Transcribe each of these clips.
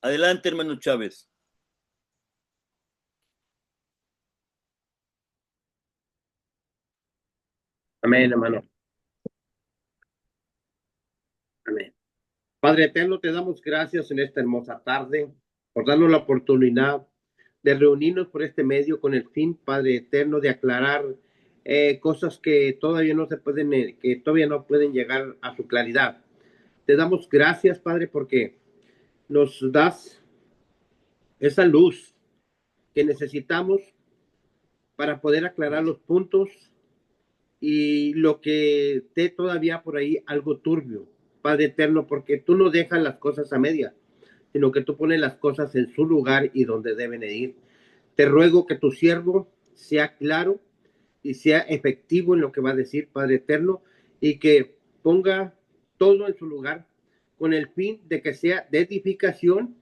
Adelante, hermano Chávez. Amén, hermano. Amén. Padre eterno, te damos gracias en esta hermosa tarde por darnos la oportunidad de reunirnos por este medio con el fin, Padre eterno, de aclarar cosas que todavía no se pueden, que todavía no pueden llegar a su claridad. Te damos gracias, Padre, porque nos das esa luz que necesitamos para poder aclarar los puntos y lo que esté todavía por ahí algo turbio, Padre eterno, porque tú no dejas las cosas a media, sino que tú pones las cosas en su lugar y donde deben ir. Te ruego que tu siervo sea claro y sea efectivo en lo que va a decir, Padre eterno, y que ponga todo en su lugar con el fin de que sea de edificación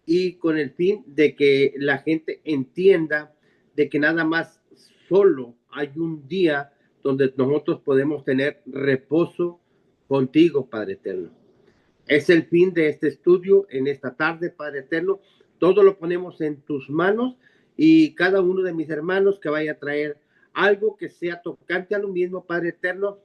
y con el fin de que la gente entienda de que nada más solo hay un día donde nosotros podemos tener reposo contigo, Padre eterno. Es el fin de este estudio en esta tarde, Padre eterno. Todo lo ponemos en tus manos y cada uno de mis hermanos que vaya a traer algo que sea tocante a lo mismo, Padre eterno,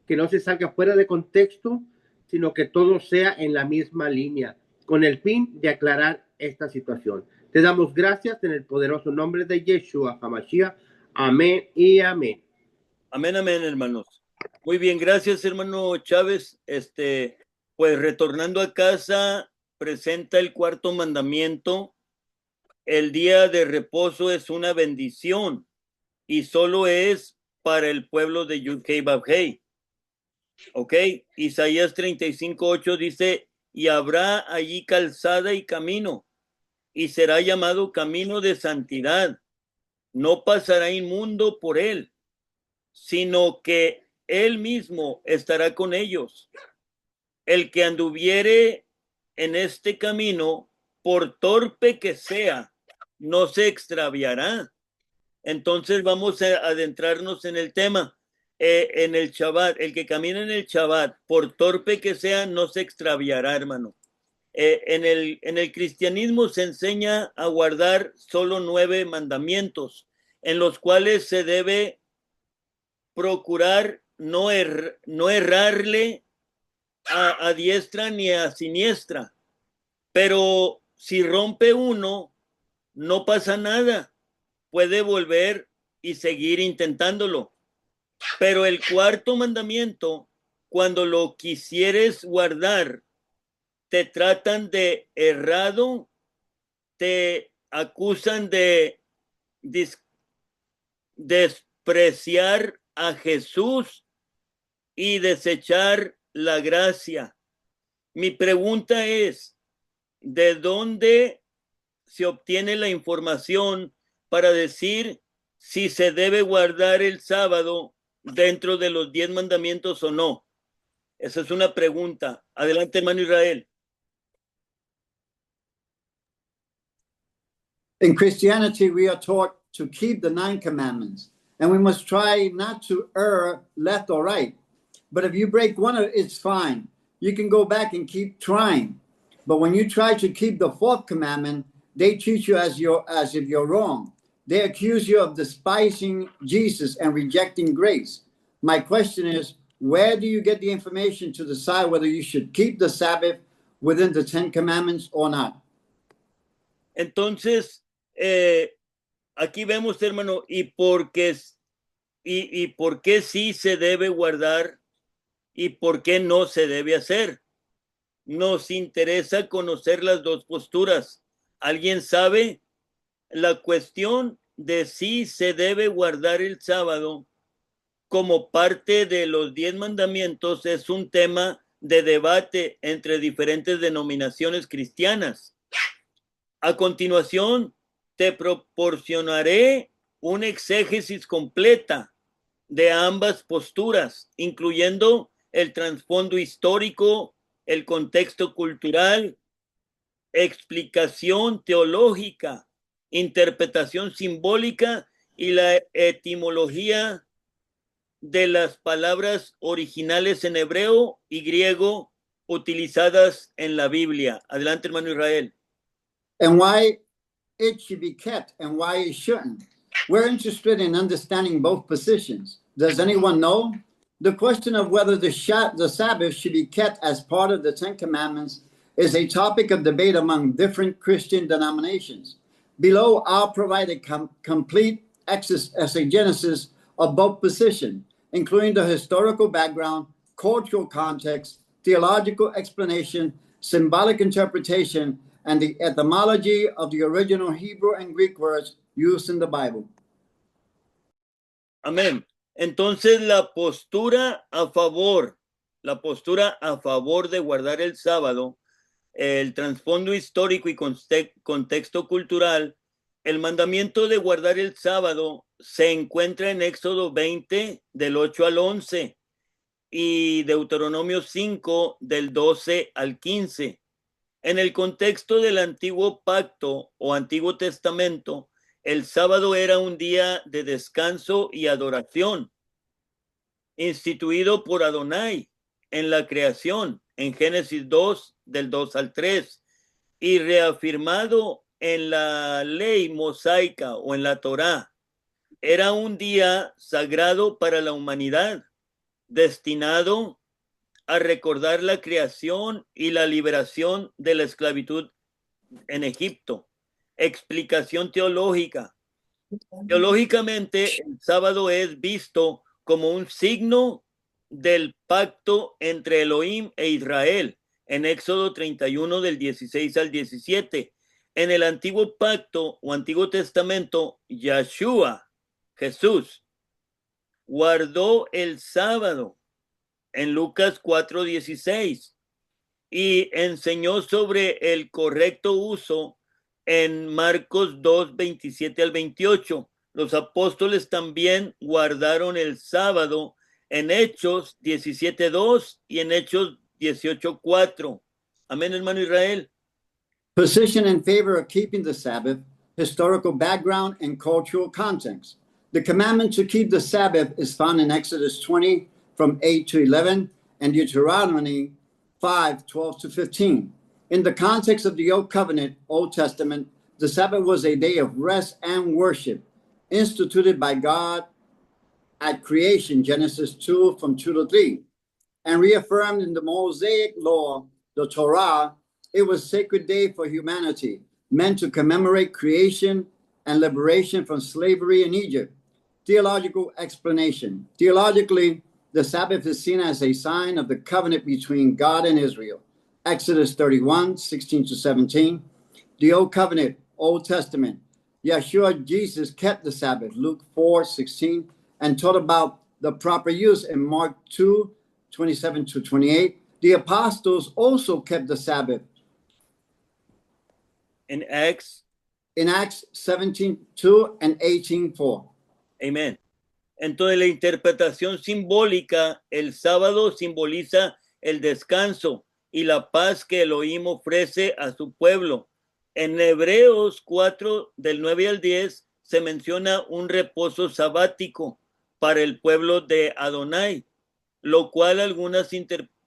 que no se salga fuera de contexto, sino que todo sea en la misma línea, con el fin de aclarar esta situación. Te damos gracias en el poderoso nombre de Yeshua HaMashiach. Amén y amén. Amén, amén, hermanos. Muy bien, gracias, hermano Chávez. Pues retornando a casa, presenta el cuarto mandamiento. El día de reposo es una bendición y solo es para el pueblo de Yud-Hei Vav-Hei. Ok, Isaías 35:8 dice, y habrá allí calzada y camino, y será llamado camino de santidad. No pasará inmundo por él, sino que él mismo estará con ellos. El que anduviere en este camino, por torpe que sea, no se extraviará. Entonces vamos a adentrarnos en el tema. En el Shabbat, el que camina en el Shabbat, por torpe que sea, no se extraviará, hermano. En el cristianismo se enseña a guardar solo 9 mandamientos, en los cuales se debe procurar no errarle a diestra ni a siniestra. Pero si rompe uno, no pasa nada. Puede volver y seguir intentándolo. Pero el cuarto mandamiento, cuando lo quisieres guardar, te tratan de errado, te acusan de despreciar a Jesús y desechar la gracia. Mi pregunta es, ¿de dónde se obtiene la información para decir si se debe guardar el sábado dentro de los 10 mandamientos o no? Esa es una pregunta. Adelante, hermano Israel. In Christianity, we are taught to keep the 9 commandments, and we must try not to err left or right. But if you break one of it, it's fine. You can go back and keep trying. But when you try to keep the 4th commandment, they treat you as if you're wrong. They accuse you of despising Jesus and rejecting grace. My question is, where do you get the information to decide whether you should keep the Sabbath within the 10 commandments or not? Entonces, aquí vemos, hermano, y por qué sí se debe guardar y por qué no se debe hacer. Nos interesa conocer las dos posturas. ¿Alguien sabe? La cuestión de si se debe guardar el sábado como parte de los 10 mandamientos es un tema de debate entre diferentes denominaciones cristianas. A continuación, te proporcionaré una exégesis completa de ambas posturas, incluyendo el trasfondo histórico, el contexto cultural, explicación teológica, interpretación simbólica y la etimología de las palabras originales en hebreo y griego utilizadas en la Biblia. Adelante, hermano Israel. Well, I think the Sabbath is and why it should be kept and why it shouldn't. We're interested in understanding both positions. Does anyone know? The question of whether the Sabbath should be kept as part of the Ten Commandments is a topic of debate among different Christian denominations. Below, I'll provide a complete exegesis of both positions, including the historical background, cultural context, theological explanation, symbolic interpretation, and the etymology of the original Hebrew and Greek words used in the Bible. Amén. Entonces la postura a favor de guardar el sábado, el trasfondo histórico y contexto cultural, el mandamiento de guardar el sábado se encuentra en Éxodo 20 del 8 al 11 y Deuteronomio 5 del 12 al 15. En el contexto del Antiguo Pacto o Antiguo Testamento, el sábado era un día de descanso y adoración, instituido por Adonai en la creación, en Génesis 2, del 2 al 3, y reafirmado en la ley mosaica o en la Torá. Era un día sagrado para la humanidad, destinado a recordar la creación y la liberación de la esclavitud en Egipto. Explicación teológica. Teológicamente, el sábado es visto como un signo del pacto entre Elohim e Israel en Éxodo 31 del 16 al 17. En el Antiguo Pacto o Antiguo Testamento, Yeshua, Jesús, guardó el sábado en Lucas 4:16 y enseñó sobre el correcto uso en Marcos 2:27 al 28. Los apóstoles también guardaron el sábado en Hechos 17:2 y en Hechos 18:4. Amén, hermano Israel. Position in favor of keeping the Sabbath, historical background, and cultural context. The commandment to keep the Sabbath is found in Exodus 20 from 8 to 11 and Deuteronomy 5:12 to 15. In the context of the Old Covenant, Old Testament, the Sabbath was a day of rest and worship, instituted by God at creation, Genesis 2 from 2 to 3, and reaffirmed in the Mosaic law, the Torah. It was a sacred day for humanity, meant to commemorate creation and liberation from slavery in Egypt. Theological explanation. Theologically, the Sabbath is seen as a sign of the covenant between God and Israel. Exodus 31, 16 to 17. The Old Covenant, Old Testament. Yeshua, Jesus kept the Sabbath, Luke 4, 16, and taught about the proper use in Mark 2, 27 to 28. The apostles also kept the Sabbath. In Acts 17, 2 and 18, 4. Amén. Entonces la interpretación simbólica, el sábado simboliza el descanso y la paz que Elohim ofrece a su pueblo. En Hebreos 4, del 9 al 10, se menciona un reposo sabático para el pueblo de Adonai, lo cual algunas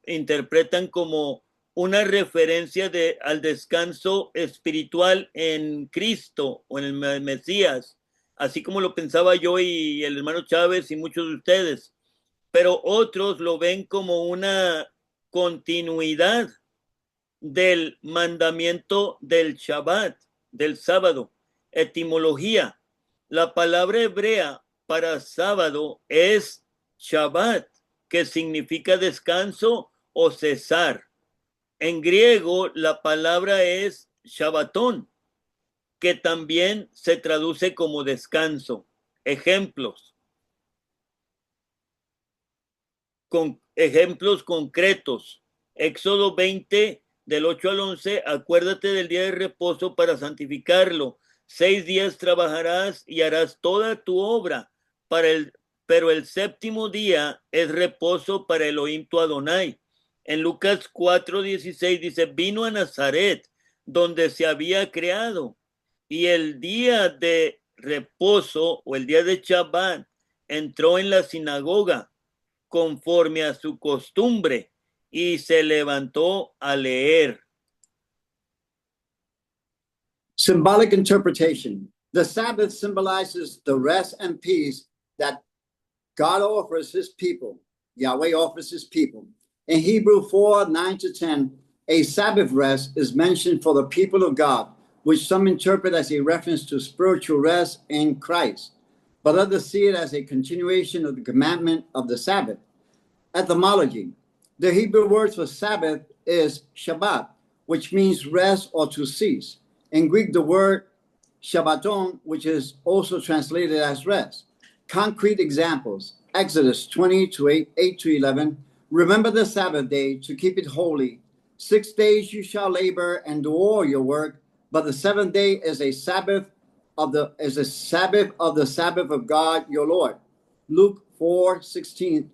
interpretan como una referencia al descanso espiritual en Cristo o en el Mesías, así como lo pensaba yo y el hermano Chávez y muchos de ustedes. Pero otros lo ven como una continuidad del mandamiento del Shabbat, del sábado. Etimología. La palabra hebrea para sábado es Shabbat, que significa descanso o cesar. En griego, la palabra es Shabbatón, que también se traduce como descanso. Ejemplos. Con ejemplos concretos. Éxodo 20, del 8 al 11, acuérdate del día de reposo para santificarlo. 6 días trabajarás y harás toda tu obra, pero el séptimo día es reposo para Elohim tu Adonai. En Lucas 4:16 dice, vino a Nazaret, donde se había creado, y el día de reposo o el día de Shabbat entró en la sinagoga conforme a su costumbre y se levantó a leer. Symbolic interpretation. The Sabbath symbolizes the rest and peace that God offers his people. Yahweh offers his people. In Hebrew 4:9-10, a Sabbath rest is mentioned for the people of God, which some interpret as a reference to spiritual rest in Christ, but others see it as a continuation of the commandment of the Sabbath. Etymology. The Hebrew word for Sabbath is Shabbat, which means rest or to cease. In Greek, the word Shabbaton, which is also translated as rest. Concrete examples. Exodus 20:8-11. Remember the Sabbath day to keep it holy. 6 days you shall labor and do all your work, but the seventh day is a Sabbath of the Sabbath of God your Lord. Luke 4:16.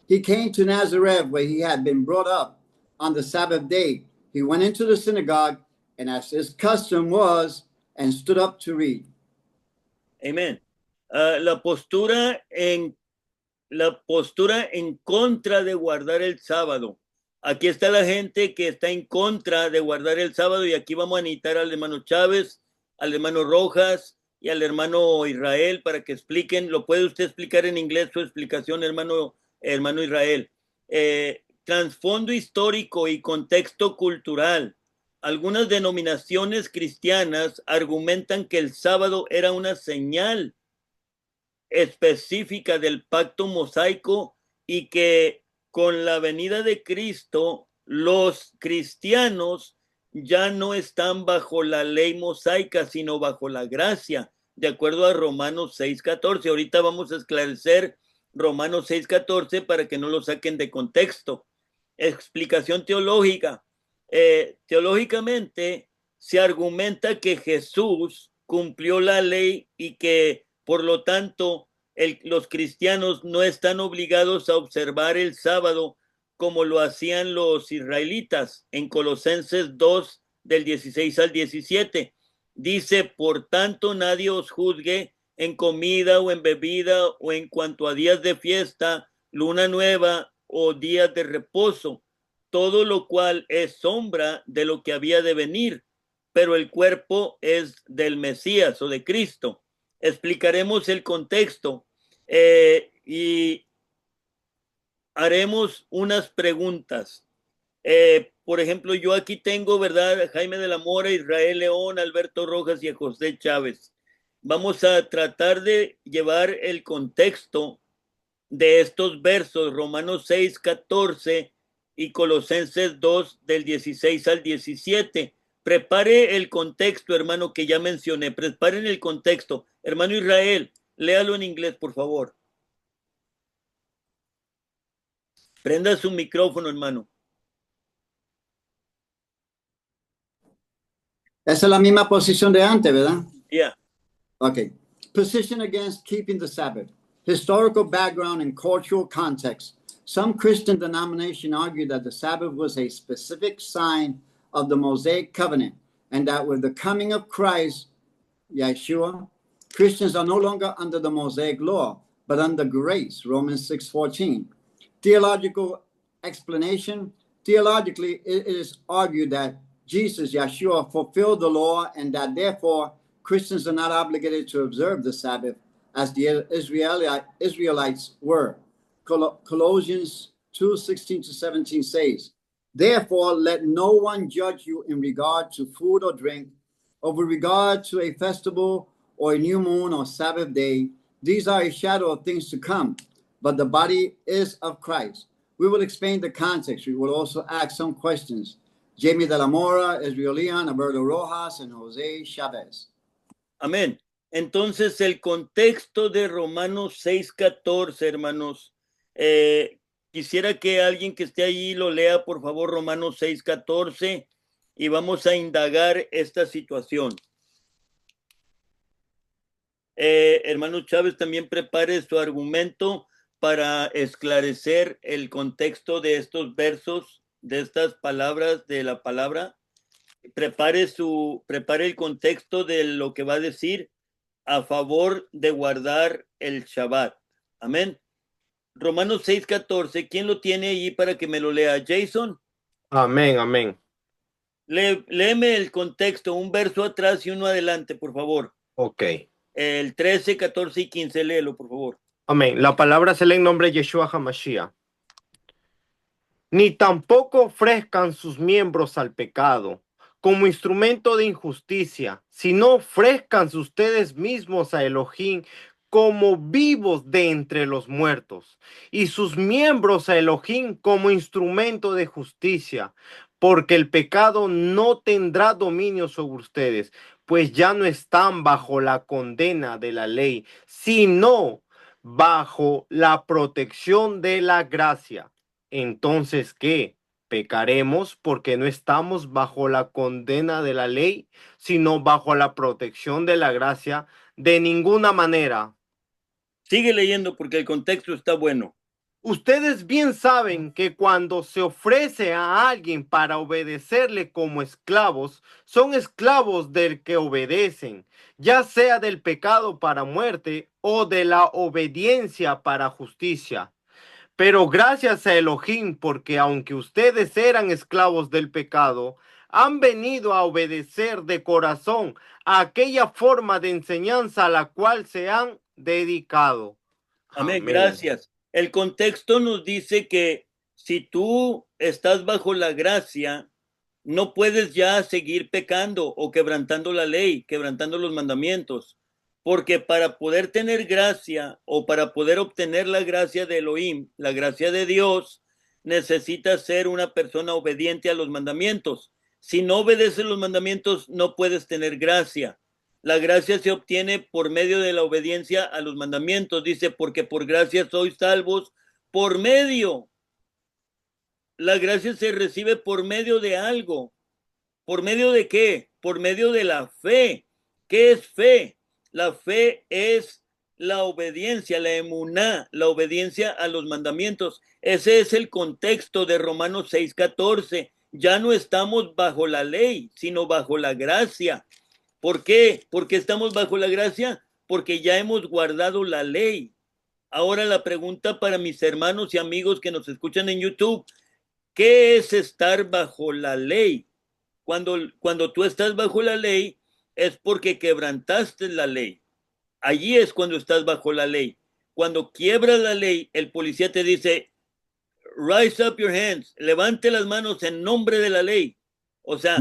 He came to Nazareth where he had been brought up. On the Sabbath day, he went into the synagogue and as his custom was, and stood up to read. Amén. La postura en contra de guardar el sábado. Aquí está la gente que está en contra de guardar el sábado y aquí vamos a necesitar al hermano Chávez, al hermano Rojas y al hermano Israel para que expliquen. ¿Lo puede usted explicar en inglés su explicación, hermano Israel? Trasfondo histórico y contexto cultural. Algunas denominaciones cristianas argumentan que el sábado era una señal específica del pacto mosaico y que con la venida de Cristo los cristianos ya no están bajo la ley mosaica sino bajo la gracia, de acuerdo a Romanos 6:14. Ahorita vamos a esclarecer Romanos 6:14 para que no lo saquen de contexto. Explicación teológica. Teológicamente se argumenta que Jesús cumplió la ley y que por lo tanto los cristianos no están obligados a observar el sábado como lo hacían los israelitas. En Colosenses 2 del 16 al 17 dice: por tanto nadie os juzgue en comida o en bebida o en cuanto a días de fiesta, luna nueva o días de reposo, todo lo cual es sombra de lo que había de venir, pero el cuerpo es del Mesías o de Cristo. Explicaremos el contexto y haremos unas preguntas. Por ejemplo, yo aquí tengo, ¿verdad?, Jaime de la Mora, Israel León, Alberto Rojas y a José Chávez. Vamos a tratar de llevar el contexto de estos versos, Romanos 6:14 y Colosenses 2 del 16 al 17. Prepare el contexto, hermano, que ya mencioné. Preparen el contexto. Hermano Israel, léalo en inglés, por favor. Prenda su micrófono, hermano. Esa es la misma posición de antes, ¿verdad? Yeah. Okay. Position against keeping the Sabbath. Historical background and cultural context. Some Christian denominations argue that the Sabbath was a specific sign of the Mosaic covenant and that with the coming of Christ, Yeshua, Christians are no longer under the Mosaic law, but under grace, Romans 6:14. Theological explanation. Theologically, it is argued that Jesus, Yeshua, fulfilled the law and that therefore Christians are not obligated to observe the Sabbath as the Israelites were. Colossians 2:16-17 says, therefore let no one judge you in regard to food or drink, or with regard to a festival or a new moon or Sabbath day. These are a shadow of things to come, but the body is of Christ. We will explain the context. We will also ask some questions. Jamie de la Mora, Israel Leon, Alberto Rojas, and José Chávez. Amén. Entonces, el contexto de Romanos 6:14, hermanos. Quisiera que alguien que esté allí lo lea, por favor, Romanos 6:14, y vamos a indagar esta situación. Hermano Chávez, también prepare su argumento para esclarecer el contexto de estos versos, de estas palabras de la palabra. Prepare el contexto de lo que va a decir a favor de guardar el Shabbat. Amén. Romanos 6:14, ¿quién lo tiene allí para que me lo lea? Jason. Amén, amén. Léeme el contexto, un verso atrás y uno adelante, por favor. Ok. El 13, 14 y 15, léelo, por favor. Amén. La palabra se lee en nombre de Yeshua HaMashiach. Ni tampoco ofrezcan sus miembros al pecado como instrumento de injusticia, sino ofrezcanse ustedes mismos a Elohim como vivos de entre los muertos, y sus miembros a Elohim como instrumento de justicia, porque el pecado no tendrá dominio sobre ustedes, pues ya no están bajo la condena de la ley, sino bajo la protección de la gracia. Entonces, ¿qué? Pecaremos porque no estamos bajo la condena de la ley, sino bajo la protección de la gracia. De ninguna manera. Sigue leyendo porque el contexto está bueno. Ustedes bien saben que cuando se ofrece a alguien para obedecerle como esclavos, son esclavos del que obedecen, ya sea del pecado para muerte o de la obediencia para justicia. Pero gracias a Elohim, porque aunque ustedes eran esclavos del pecado, han venido a obedecer de corazón a aquella forma de enseñanza a la cual se han dedicado. Amén, gracias. El contexto nos dice que si tú estás bajo la gracia, no puedes ya seguir pecando o quebrantando la ley, quebrantando los mandamientos, porque para poder tener gracia o para poder obtener la gracia de Elohim, la gracia de Dios, necesitas ser una persona obediente a los mandamientos. Si no obedeces los mandamientos, no puedes tener gracia. La gracia se obtiene por medio de la obediencia a los mandamientos. Dice, porque por gracia sois salvos por medio. La gracia se recibe por medio de algo. ¿Por medio de qué? Por medio de la fe. ¿Qué es fe? La fe es la obediencia, la emuná, la obediencia a los mandamientos. Ese es el contexto de Romanos 6:14. Ya no estamos bajo la ley, sino bajo la gracia. ¿Por qué? Porque estamos bajo la gracia, porque ya hemos guardado la ley. Ahora la pregunta para mis hermanos y amigos que nos escuchan en YouTube, ¿qué es estar bajo la ley? Cuando tú estás bajo la ley, es porque quebrantaste la ley. Allí es cuando estás bajo la ley. Cuando quiebras la ley, el policía te dice, rise up your hands, levante las manos en nombre de la ley. O sea,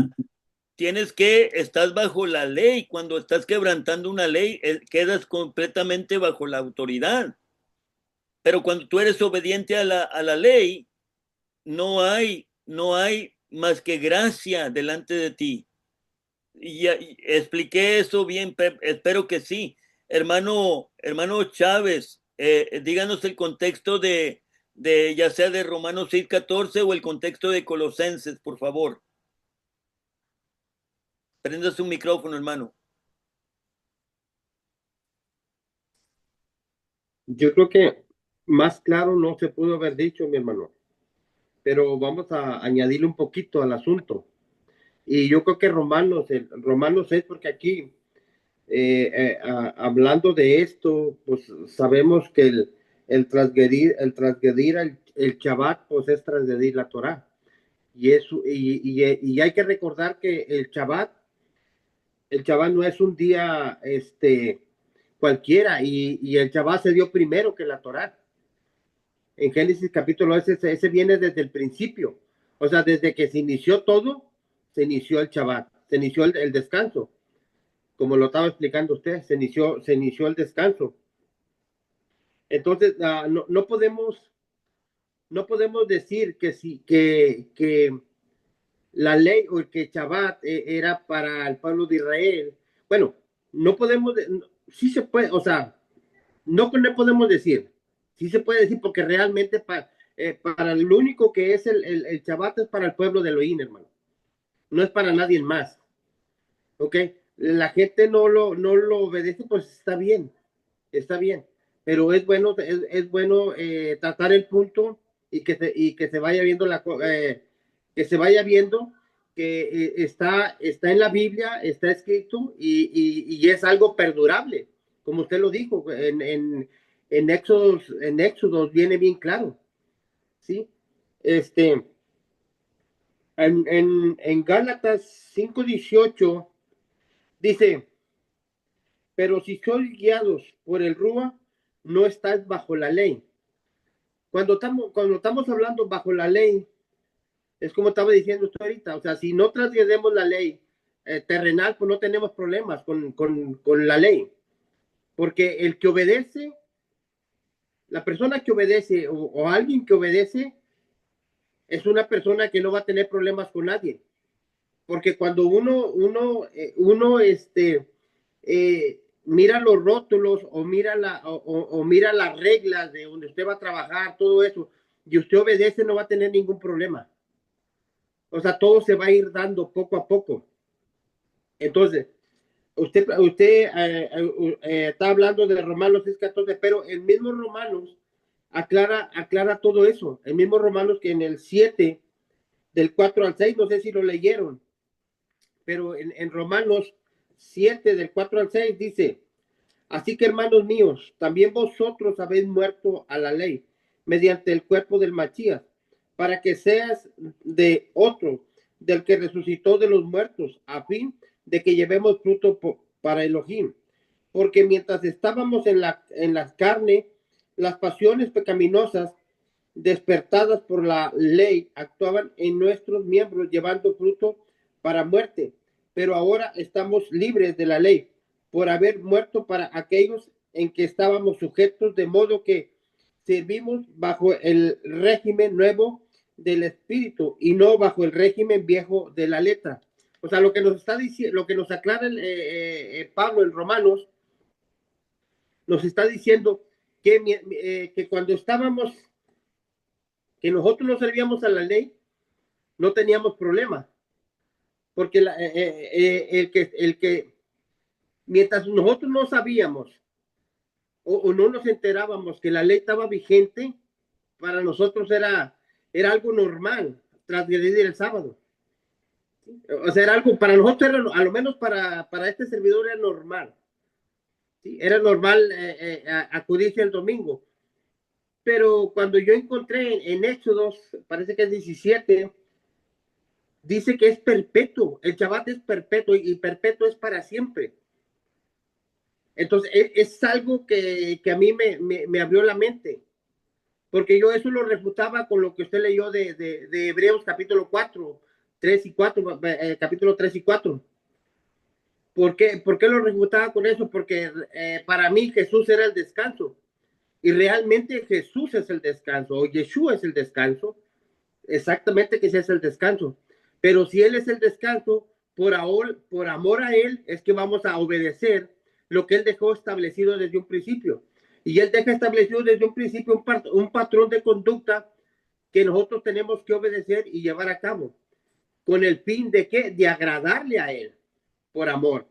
estás bajo la ley. Cuando estás quebrantando una ley, quedas completamente bajo la autoridad. Pero cuando tú eres obediente a la ley, no hay más que gracia delante de ti. Y expliqué eso bien, espero que sí. Hermano Chávez, díganos el contexto de ya sea de Romanos 6:14 o el contexto de Colosenses, por favor. Prenda su micrófono, hermano. Yo creo que más claro no se pudo haber dicho, mi hermano, pero vamos a añadirle un poquito al asunto. Y yo creo que Romanos 6, porque aquí, hablando de esto, pues sabemos que el transgredir el Shabbat, pues es transgredir la Torah. Y hay que recordar que el Shabbat no es un día cualquiera, y el Shabbat se dio primero que la Torah. En Génesis capítulo ese viene desde el principio. O sea, desde que se inició todo, se inició el Shabbat, se inició el descanso. Como lo estaba explicando usted, se inició el descanso. Entonces, no podemos decir que la ley o que Shabbat era para el pueblo de Israel. Bueno, no podemos, sí se puede, o sea, no podemos decir, sí se puede decir, porque realmente para lo único que es el Shabbat es para el pueblo de Elohim, hermano. No es para nadie más. ¿Ok? La gente no lo obedece, pues está bien, pero es bueno, tratar el punto y que se vaya viendo que está en la Biblia, está escrito, y es algo perdurable, como usted lo dijo, en Éxodo viene bien claro, ¿sí? En Gálatas 5:18 dice, pero si sois guiados por el Rúa, no estáis bajo la ley. Cuando estamos hablando bajo la ley, es como estaba diciendo usted ahorita, o sea, si no transgredemos la ley terrenal, pues no tenemos problemas con la ley. Porque el que obedece, la persona que obedece o alguien que obedece, es una persona que no va a tener problemas con nadie. Porque cuando uno mira los rótulos o mira mira las reglas de donde usted va a trabajar, todo eso, y usted obedece, no va a tener ningún problema. O sea, todo se va a ir dando poco a poco. Entonces, usted está hablando de Romanos 6:14, pero el mismo Romanos aclara todo eso. El mismo Romanos que en el 7, del 4 al 6, no sé si lo leyeron, pero en Romanos 7, del 4 al 6, dice, así que hermanos míos, también vosotros habéis muerto a la ley mediante el cuerpo del Machías, para que seas de otro, del que resucitó de los muertos, a fin de que llevemos fruto para Elohim. Porque mientras estábamos en la carne, las pasiones pecaminosas despertadas por la ley actuaban en nuestros miembros, llevando fruto para muerte. Pero ahora estamos libres de la ley, por haber muerto para aquellos en que estábamos sujetos, de modo que servimos bajo el régimen nuevo del espíritu y no bajo el régimen viejo de la letra. O sea, lo que nos está diciendo, lo que nos aclara Pablo en Romanos, nos está diciendo que cuando estábamos, que nosotros no servíamos a la ley, no teníamos problema, porque el que mientras nosotros no sabíamos o no nos enterábamos que la ley estaba vigente, para nosotros era algo normal transgredir el sábado. O sea, era algo, para nosotros, a lo menos para este servidor era normal. ¿Sí? Era normal acudirse el domingo. Pero cuando yo encontré en Éxodos, parece que es 17, dice que es perpetuo. El Shabbat es perpetuo y perpetuo es para siempre. Entonces, es algo que a mí me abrió la mente. Porque yo eso lo refutaba con lo que usted leyó de Hebreos capítulo 4, 3 y 4, capítulo 3 y 4. ¿Por qué lo refutaba con eso? Porque para mí Jesús era el descanso. Y realmente Jesús es el descanso, o Yeshua es el descanso. Exactamente que ese es el descanso. Pero si Él es el descanso, por amor a Él, es que vamos a obedecer lo que Él dejó establecido desde un principio. Y Él deja establecido desde un principio un patrón de conducta que nosotros tenemos que obedecer y llevar a cabo. ¿Con el fin de qué? De agradarle a Él, por amor.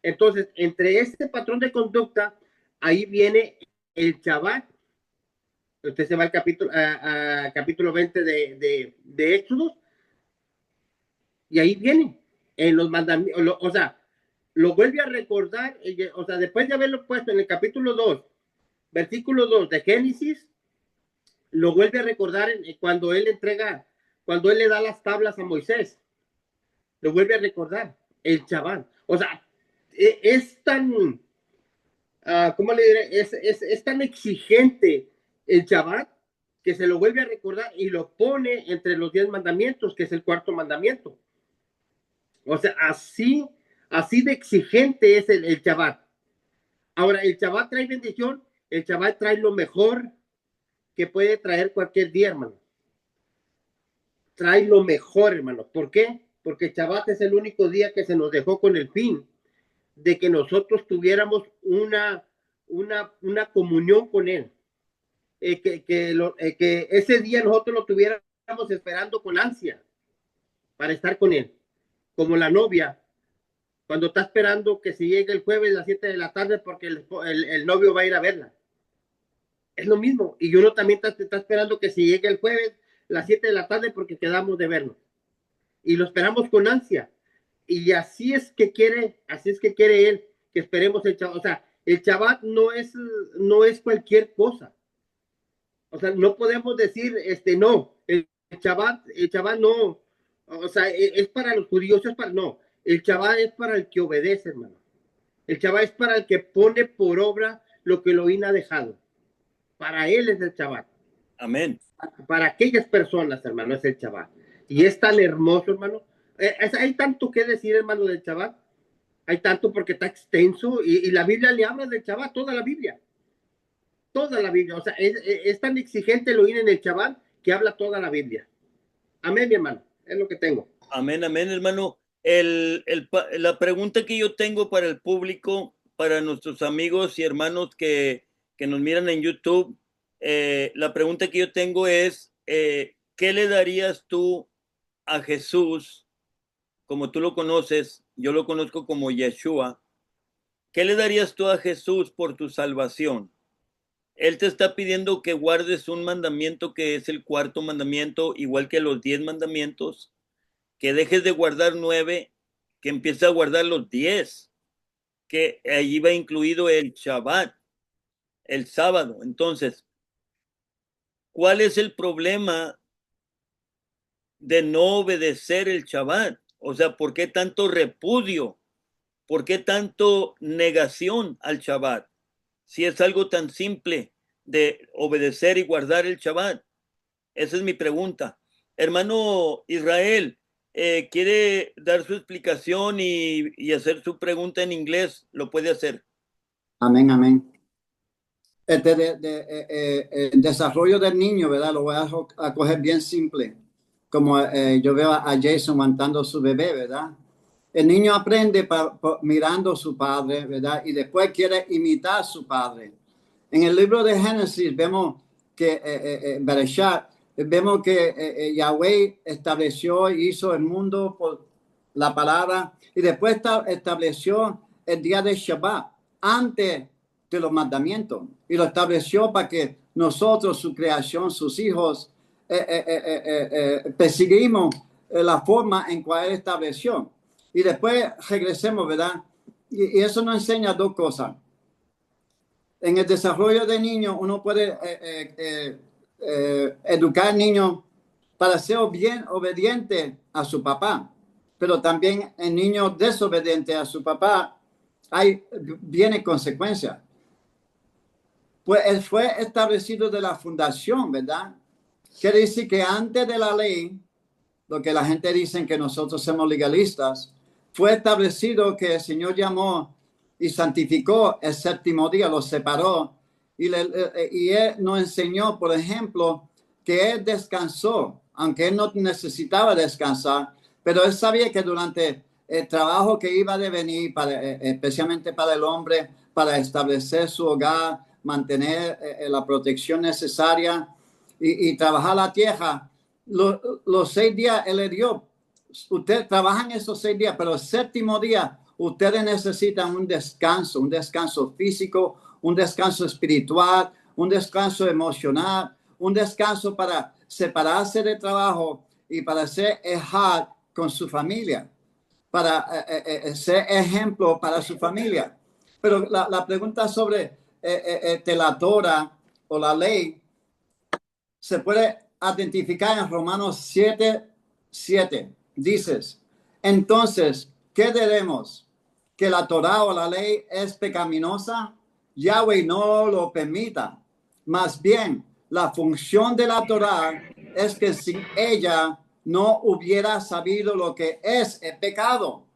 Entonces, entre este patrón de conducta, ahí viene el Shabbat. Usted se va al capítulo 20 de Éxodos, y ahí viene, en los mandamientos, o sea, lo vuelve a recordar, o sea, después de haberlo puesto en el capítulo 2, versículo 2 de Génesis, lo vuelve a recordar cuando él le da las tablas a Moisés, lo vuelve a recordar, el Shabbat. O sea, es tan, ¿cómo le diré? Es tan exigente el Shabbat que se lo vuelve a recordar y lo pone entre los 10 mandamientos, que es el cuarto mandamiento. O sea, así de exigente es el Shabbat. Ahora, el Shabbat trae bendición, el Shabbat trae lo mejor que puede traer cualquier día, hermano. Trae lo mejor, hermano. ¿Por qué? Porque el Shabbat es el único día que se nos dejó con el fin de que nosotros tuviéramos una comunión con Él. Que ese día nosotros lo tuviéramos esperando con ansia para estar con Él. Como la novia, cuando está esperando que se llegue el jueves a las 7 de la tarde porque el novio va a ir a verla. Es lo mismo. Y uno también está esperando que se llegue el jueves a las 7 de la tarde porque quedamos de verlo. Y lo esperamos con ansia. Y así es que quiere Él que esperemos el Shabbat. O sea, el Shabbat no es cualquier cosa. O sea, no podemos decir, no, el Shabbat no, O sea, es para los judíos, no. El Shabbat es para el que obedece, hermano. El Shabbat es para el que pone por obra lo que Elohim ha dejado. Para él es el Shabbat. Amén. Para aquellas personas, hermano, es el Shabbat. Y es tan hermoso, hermano. Hay tanto que decir, hermano, del Shabbat. Hay tanto porque está extenso y la Biblia le habla del Shabbat, toda la Biblia. Toda la Biblia. O sea, es tan exigente el oír en el Shabbat que habla toda la Biblia. Amén, mi hermano. Es lo que tengo. Amén, amén, hermano. La pregunta que yo tengo para el público, para nuestros amigos y hermanos que nos miran en YouTube, la pregunta que yo tengo es, ¿qué le darías tú a Jesús, como tú lo conoces? Yo lo conozco como Yeshua. ¿Qué le darías tú a Jesús por tu salvación? Él te está pidiendo que guardes un mandamiento que es el cuarto mandamiento, igual que los 10 mandamientos, que dejes de guardar 9, que empieces a guardar los 10, que allí va incluido el Shabbat, el sábado. Entonces, ¿cuál es el problema de no obedecer el Shabbat? O sea, ¿por qué tanto repudio? ¿Por qué tanto negación al Shabbat? Si es algo tan simple de obedecer y guardar el Shabbat. Esa es mi pregunta. Hermano Israel, quiere dar su explicación y hacer su pregunta en inglés, lo puede hacer. Amén, amén. El desarrollo del niño, ¿verdad? Lo voy a coger bien simple. Como yo veo a Jason aguantando su bebé, ¿verdad? El niño aprende mirando a su padre, ¿verdad? Y después quiere imitar a su padre. En el libro de Génesis vemos que Bereshit, vemos que Yahweh estableció y hizo el mundo por la palabra y después estableció el día de Shabbat antes de los mandamientos y lo estableció para que nosotros, su creación, sus hijos, perseguimos la forma en cual él estableció. Y después regresemos, ¿verdad? Y eso nos enseña dos cosas. En el desarrollo de niños, uno puede educar al niño para ser bien obediente a su papá, pero también el niño desobediente a su papá, viene consecuencia. Pues él fue establecido de la fundación, ¿verdad? Quiere decir que antes de la ley, lo que la gente dice que nosotros somos legalistas, fue establecido que el Señor llamó y santificó el séptimo día, lo separó y él nos enseñó, por ejemplo, que él descansó, aunque él no necesitaba descansar, pero él sabía que durante el trabajo que iba a venir, especialmente para el hombre, para establecer su hogar, mantener la protección necesaria y trabajar la tierra, los 6 días él le dio. Ustedes trabajan esos 6 días, pero el séptimo día ustedes necesitan un descanso físico, un descanso espiritual, un descanso emocional, un descanso para separarse del trabajo y para ser ejad con su familia, para ser ejemplo para su familia. Pero la pregunta sobre la Torah o la ley se puede identificar en Romanos 7:7. Dices, entonces, ¿qué diremos? ¿Que la Torah o la ley es pecaminosa? Yahweh no lo permita. Más bien, la función de la Torah es que sin ella no hubiera sabido lo que es el pecado.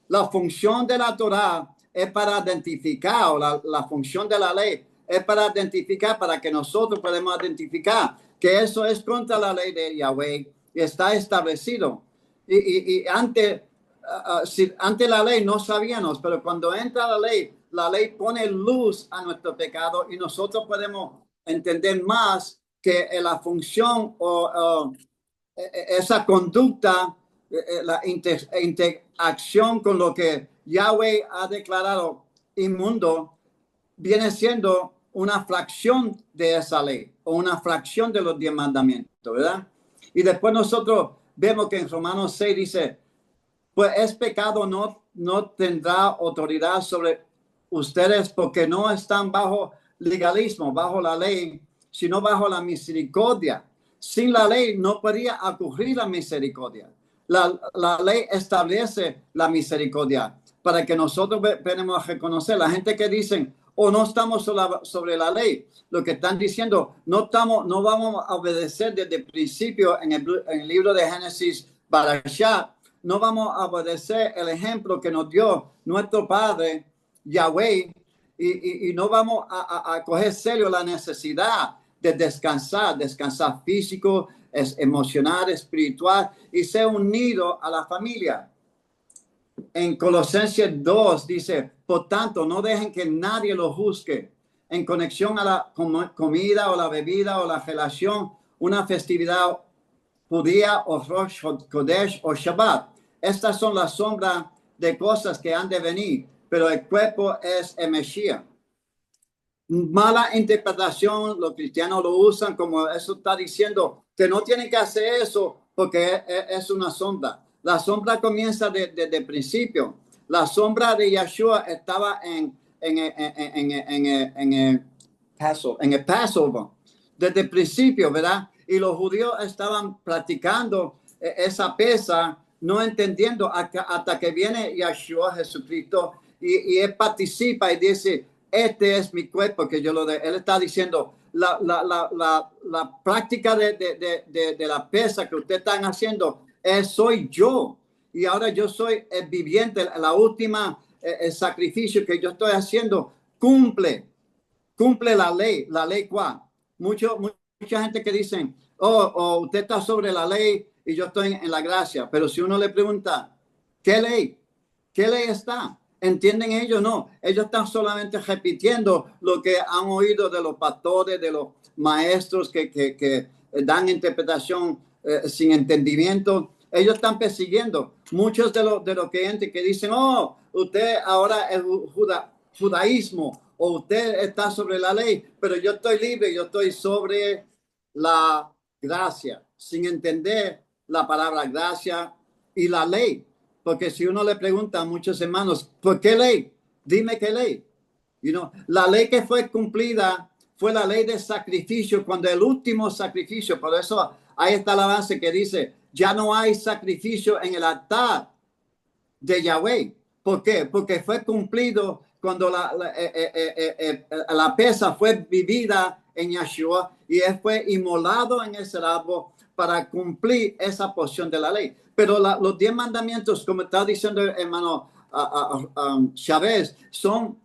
La función de la Torah es para identificar, o la función de la ley es para identificar, para que nosotros podamos identificar que eso es contra la ley de Yahweh y está establecido. Y antes la ley no sabíamos, pero cuando entra la ley pone luz a nuestro pecado y nosotros podemos entender más que la función o esa conducta, la interacción con lo que Yahweh ha declarado inmundo, viene siendo una fracción de esa ley o una fracción de los 10 mandamientos, ¿verdad? Y después nosotros vemos que en Romanos 6 dice, pues es pecado, no tendrá autoridad sobre ustedes porque no están bajo legalismo, bajo la ley, sino bajo la misericordia. Sin la ley no podría ocurrir la misericordia. La ley establece la misericordia para que nosotros venimos a reconocer. La gente que dicen, no estamos sobre la ley, lo que están diciendo, no vamos a obedecer desde el principio en el libro de Génesis, Barashá, no vamos a obedecer el ejemplo que nos dio nuestro Padre, Yahweh, y no vamos a coger serio la necesidad de descansar físico, emocional, espiritual y ser unido a la familia. En Colosenses 2 dice, por tanto, no dejen que nadie lo juzgue en conexión a la comida o la bebida o la relación, una festividad judía o Rosh Kodesh o Shabbat. Estas son las sombras de cosas que han de venir, pero el cuerpo es el Mesías. Mala interpretación, los cristianos lo usan como eso está diciendo que no tienen que hacer eso porque es una sombra. La sombra comienza desde el principio. La sombra de Yeshua estaba en el Passover, desde el principio, ¿verdad? Y los judíos estaban practicando esa pesa, no entendiendo hasta que viene Yeshua Jesucristo y él participa y dice, este es mi cuerpo que yo lo de. Él está diciendo, la práctica de la pesa que ustedes están haciendo, soy yo. Y ahora yo soy el viviente, la última, el sacrificio que yo estoy haciendo, cumple la ley. ¿La ley cuál? Mucha gente que dicen, usted está sobre la ley y yo estoy en la gracia. Pero si uno le pregunta, ¿qué ley? ¿Qué ley está? ¿Entienden ellos? No. Ellos están solamente repitiendo lo que han oído de los pastores, de los maestros que dan interpretación sin entendimiento. Ellos están persiguiendo. Muchos de los creyentes que dicen, usted ahora es judaísmo o usted está sobre la ley, pero yo estoy libre, yo estoy sobre la gracia, sin entender la palabra gracia y la ley. Porque si uno le pregunta a muchos hermanos, ¿por qué ley? Dime qué ley. La ley que fue cumplida fue la ley de sacrificio, cuando el último sacrificio, por eso ahí está el avance que dice, ya no hay sacrificio en el altar de Yahweh. ¿Por qué? Porque fue cumplido cuando la pesa fue vivida en Yeshua y él fue inmolado en ese árbol para cumplir esa porción de la ley. Pero los 10 mandamientos, como está diciendo el hermano Chávez, son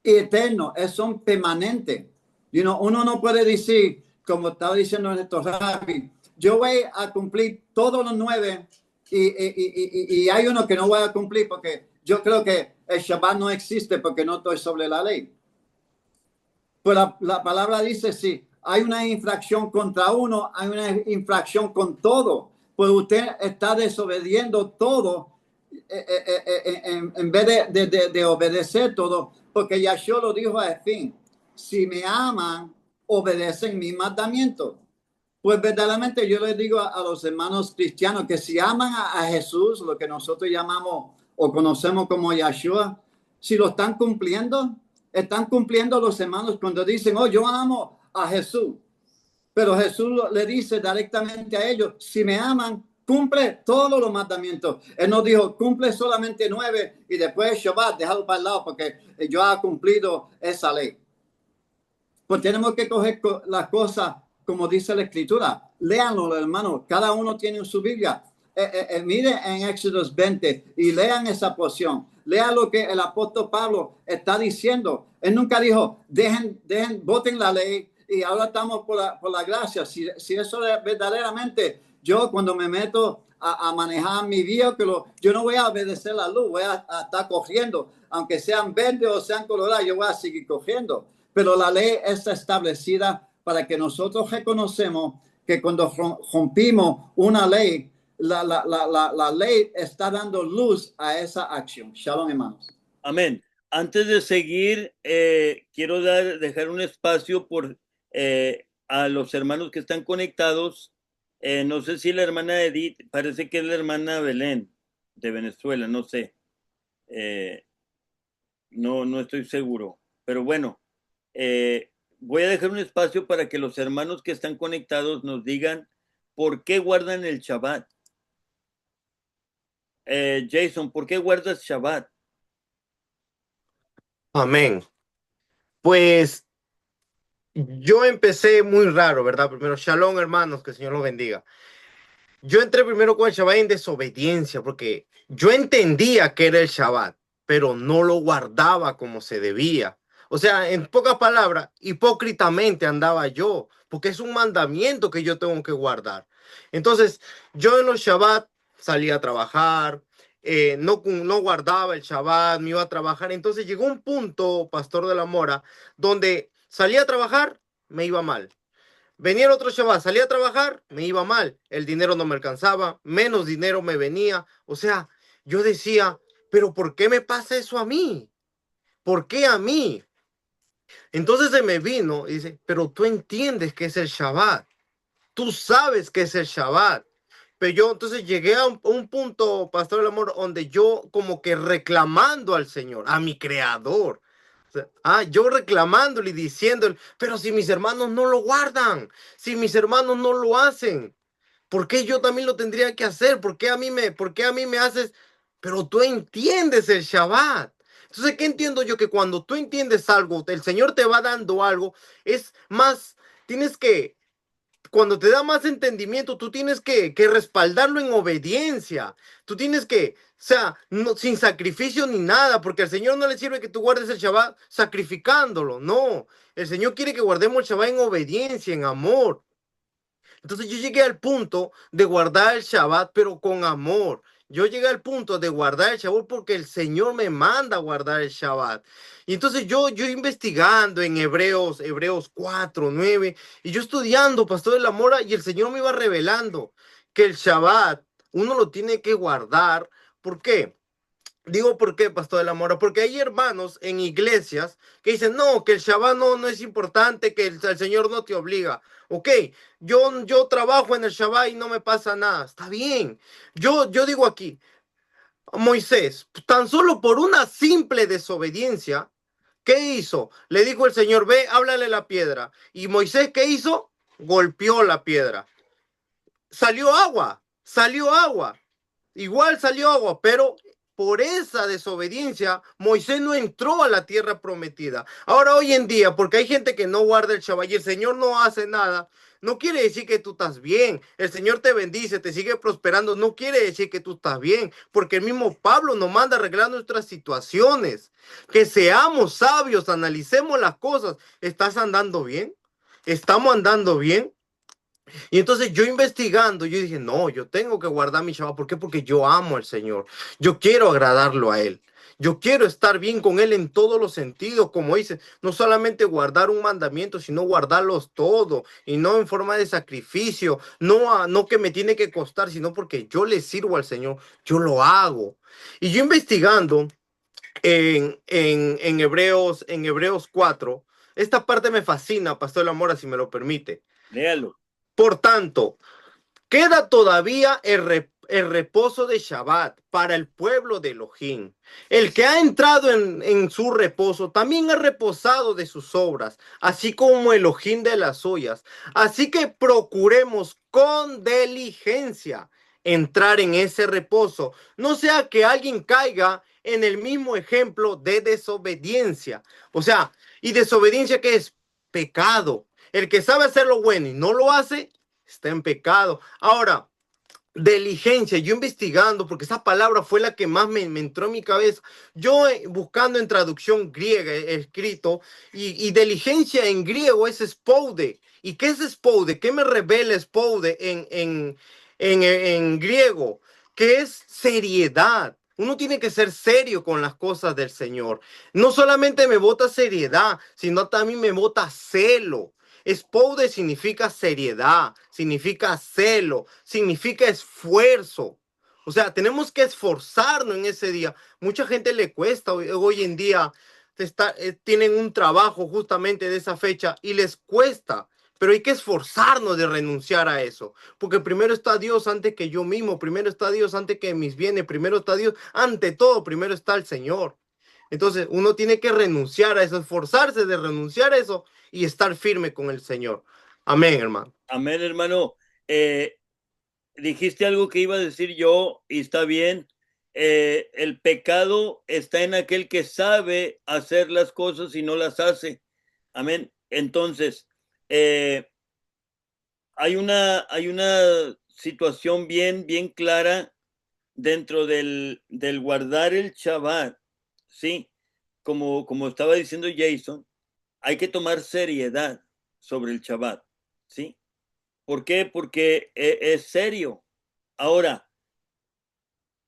eternos, son permanentes. Uno no puede decir, como estaba diciendo nuestro rabbi, yo voy a cumplir todos los 9 y hay uno que no voy a cumplir porque yo creo que el Shabbat no existe porque no estoy sobre la ley. Pues la palabra dice, sí, hay una infracción contra uno, hay una infracción con todo. Pues usted está desobediendo todo en vez de obedecer todo, porque Yahshua lo dijo al fin, si me aman, obedecen mis mandamientos. Pues verdaderamente yo les digo a los hermanos cristianos que si aman a Jesús, lo que nosotros llamamos o conocemos como Yahshua, si lo están cumpliendo los hermanos cuando dicen, yo amo a Jesús. Pero Jesús le dice directamente a ellos, si me aman, cumple todos los mandamientos. Él no dijo, cumple solamente 9 y después Shabbat, déjalo para el lado porque yo he cumplido esa ley. Pues tenemos que coger las cosas como dice la Escritura. Léanlo, hermano. Cada uno tiene su Biblia. Mire en Éxodo 20 y lean esa porción. Lean lo que el apóstol Pablo está diciendo. Él nunca dijo, voten la ley y ahora estamos por la gracia. Si eso es verdaderamente, yo cuando me meto a manejar mi vehículo, yo no voy a obedecer la luz, voy a estar cogiendo. Aunque sean verdes o sean colorados, yo voy a seguir cogiendo. Pero la ley está establecida para que nosotros reconocemos que cuando rompimos una ley, la ley está dando luz a esa acción. Shalom, hermanos. Amén. Antes de seguir, quiero dejar un espacio a los hermanos que están conectados. No sé si la hermana Edith, parece que es la hermana Belén de Venezuela, no sé. No estoy seguro. Pero bueno, voy a dejar un espacio para que los hermanos que están conectados nos digan por qué guardan el Shabbat. Jason, ¿por qué guardas Shabbat? Amén. Pues yo empecé muy raro, ¿verdad? Primero, shalom, hermanos, que el Señor los bendiga. Yo entré primero con el Shabbat en desobediencia, porque yo entendía que era el Shabbat, pero no lo guardaba como se debía. O sea, en pocas palabras, hipócritamente andaba yo, porque es un mandamiento que yo tengo que guardar. Entonces, yo en los Shabbat salía a trabajar, no guardaba el Shabbat, me iba a trabajar. Entonces llegó un punto, Pastor de la Mora, donde salía a trabajar, me iba mal. Venía el otro chaval, salía a trabajar, me iba mal, el dinero no me alcanzaba, menos dinero me venía. O sea, yo decía, pero ¿por qué me pasa eso a mí? ¿Por qué a mí? Entonces se me vino y dice, pero tú entiendes que es el Shabbat, tú sabes que es el Shabbat. Pero yo entonces llegué a un punto, Pastor del Amor, donde yo como que reclamando al Señor, a mi Creador. O sea, yo reclamándole y diciéndole, pero si mis hermanos no lo guardan, si mis hermanos no lo hacen, ¿por qué yo también lo tendría que hacer? ¿Por qué a mí me haces? Pero tú entiendes el Shabbat. Entonces, ¿qué entiendo yo? Que cuando tú entiendes algo, el Señor te va dando algo, es más, tienes que cuando te da más entendimiento, tú tienes que respaldarlo en obediencia. Tú tienes que, o sea, no, sin sacrificio ni nada, porque al Señor no le sirve que tú guardes el Shabbat sacrificándolo. No, el Señor quiere que guardemos el Shabbat en obediencia, en amor. Entonces yo llegué al punto de guardar el Shabbat, pero con amor. Yo llegué al punto de guardar el Shabbat porque el Señor me manda a guardar el Shabbat. Y entonces yo investigando en Hebreos 4, 9, y yo estudiando, Pastor de la Mora, y el Señor me iba revelando que el Shabbat uno lo tiene que guardar. ¿Por qué? Digo, ¿por qué, Pastor de la Mora? Porque hay hermanos en iglesias que dicen, no, que el Shabbat no es importante, que el Señor no te obliga. Ok, yo trabajo en el Shabbat y no me pasa nada. Está bien. Yo digo aquí, Moisés, tan solo por una simple desobediencia, ¿qué hizo? Le dijo el Señor, ve, háblale la piedra. Y Moisés, ¿qué hizo? Golpeó la piedra. Salió agua, salió agua. Igual salió agua, pero por esa desobediencia, Moisés no entró a la tierra prometida. Ahora, hoy en día, porque hay gente que no guarda el Shabbat y el Señor no hace nada, no quiere decir que tú estás bien. El Señor te bendice, te sigue prosperando. No quiere decir que tú estás bien, porque el mismo Pablo nos manda a arreglar nuestras situaciones. Que seamos sabios, analicemos las cosas. ¿Estás andando bien? ¿Estamos andando bien? Y entonces yo investigando, yo dije, no, yo tengo que guardar mi Shabbat. ¿Por qué? Porque yo amo al Señor. Yo quiero agradarlo a Él. Yo quiero estar bien con Él en todos los sentidos, como dice, no solamente guardar un mandamiento, sino guardarlos todos y no en forma de sacrificio, no que me tiene que costar, sino porque yo le sirvo al Señor, yo lo hago. Y yo investigando en Hebreos 4, esta parte me fascina, Pastor Lamora, si me lo permite. Léalo. Por tanto, queda todavía el reposo de Shabbat para el pueblo de Elohim. El que ha entrado en su reposo también ha reposado de sus obras, así como Elohim de las suyas. Así que procuremos con diligencia entrar en ese reposo, no sea que alguien caiga en el mismo ejemplo de desobediencia. O sea, ¿y desobediencia qué es? Pecado. El que sabe hacer lo bueno y no lo hace, está en pecado. Ahora, diligencia, yo investigando, porque esa palabra fue la que más me entró en mi cabeza. Yo buscando en traducción griega escrito, y diligencia en griego es spoude. ¿Y qué es spoude? ¿Qué me revela spoude en griego? Que es seriedad. Uno tiene que ser serio con las cosas del Señor. No solamente me bota seriedad, sino también me bota celo. Spoude significa seriedad, significa celo, significa esfuerzo. O sea, tenemos que esforzarnos en ese día. Mucha gente le cuesta hoy en día, tienen un trabajo justamente de esa fecha y les cuesta. Pero hay que esforzarnos de renunciar a eso, porque primero está Dios antes que yo mismo, primero está Dios antes que mis bienes, primero está Dios, ante todo, primero está el Señor. Entonces uno tiene que renunciar a eso, esforzarse de renunciar a eso y estar firme con el Señor. Amén, hermano. Amén, hermano. Dijiste algo que iba a decir yo y está bien. el pecado está en aquel que sabe hacer las cosas y no las hace. Amén. Entonces, hay una situación bien clara dentro del guardar el Shabbat, ¿sí? Como estaba diciendo Jason, hay que tomar seriedad sobre el Shabbat, ¿sí? ¿Por qué? Porque es serio. Ahora,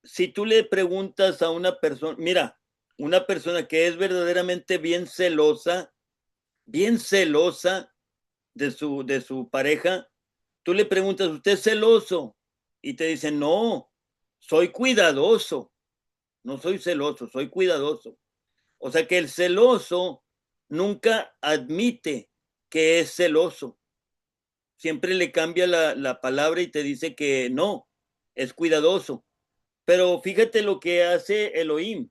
si tú le preguntas a una persona, mira, una persona que es verdaderamente bien celosa de su pareja, tú le preguntas, ¿usted es celoso? Y te dicen, no, soy cuidadoso, no soy celoso, soy cuidadoso. O sea que el celoso nunca admite que es celoso. Siempre le cambia la palabra y te dice que no, es cuidadoso. Pero fíjate lo que hace Elohim.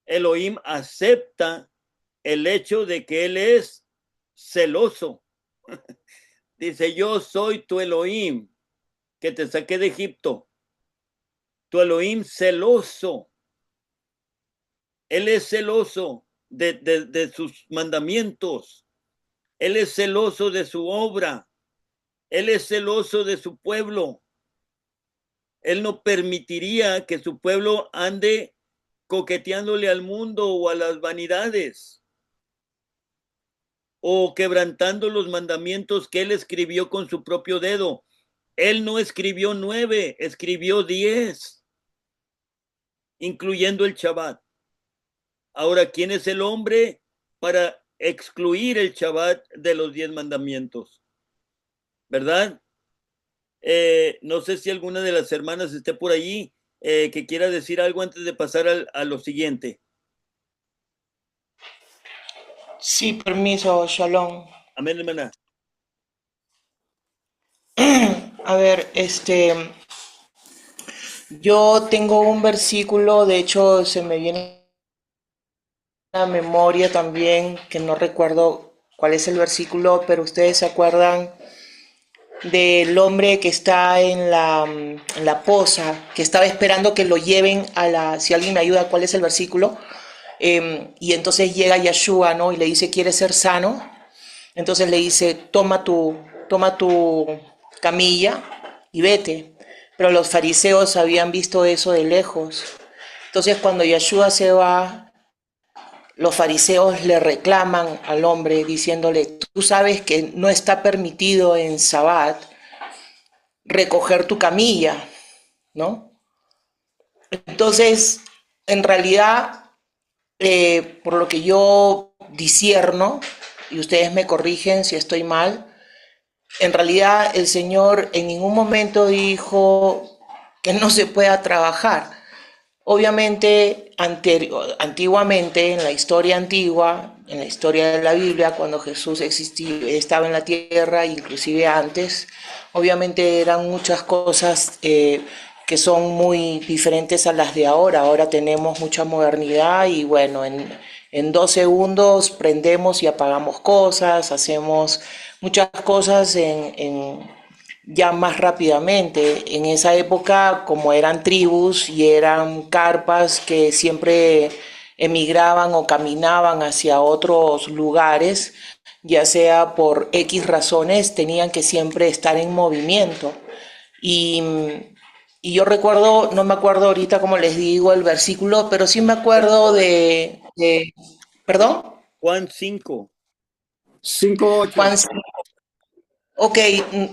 Elohim acepta el hecho de que él es celoso. Dice, yo soy tu Elohim, que te saqué de Egipto. Tu Elohim celoso. Él es celoso de sus mandamientos. Él es celoso de su obra. Él es celoso de su pueblo. Él no permitiría que su pueblo ande coqueteándole al mundo o a las vanidades, o quebrantando los mandamientos que él escribió con su propio dedo. Él no escribió 9, escribió 10, incluyendo el Shabbat. Ahora, ¿quién es el hombre para excluir el Shabbat de los 10 mandamientos? ¿Verdad? No sé si alguna de las hermanas esté por allí que quiera decir algo antes de pasar a lo siguiente. Sí, permiso, Shalom. Amén, hermana. A ver, yo tengo un versículo, de hecho se me viene a la memoria también, que no recuerdo cuál es el versículo, pero ustedes se acuerdan del hombre que está en la poza, que estaba esperando que lo lleven si alguien me ayuda, ¿cuál es el versículo? Y entonces llega Yeshua, ¿no? Y le dice, ¿quieres ser sano? Entonces le dice, toma tu camilla y vete. Pero los fariseos habían visto eso de lejos. Entonces cuando Yeshua se va, los fariseos le reclaman al hombre diciéndole, tú sabes que no está permitido en Sabbat recoger tu camilla, ¿no? Entonces, en realidad, por lo que yo discierno, y ustedes me corrigen si estoy mal, en realidad el Señor en ningún momento dijo que no se pueda trabajar. Obviamente, antiguamente, en la historia antigua, en la historia de la Biblia, cuando Jesús estaba en la tierra, inclusive antes, obviamente eran muchas cosas que son muy diferentes a las de ahora. Ahora tenemos mucha modernidad y bueno, en 2 segundos prendemos y apagamos cosas, hacemos muchas cosas ya más rápidamente. En esa época, como eran tribus y eran carpas que siempre emigraban o caminaban hacia otros lugares, ya sea por X razones, tenían que siempre estar en movimiento. Y yo recuerdo, no me acuerdo ahorita como les digo el versículo, pero sí me acuerdo ¿perdón? Juan 5. 5:8. Juan. Ok,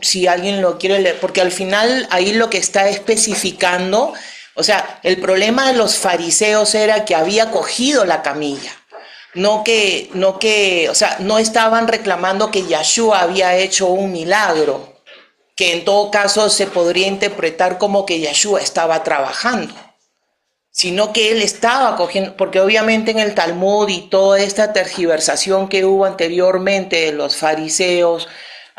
si alguien lo quiere leer, porque al final ahí lo que está especificando, o sea, el problema de los fariseos era que había cogido la camilla, o sea, no estaban reclamando que Yeshua había hecho un milagro, que en todo caso se podría interpretar como que Yeshua estaba trabajando, sino que él estaba cogiendo, porque obviamente en el Talmud y toda esta tergiversación que hubo anteriormente de los fariseos,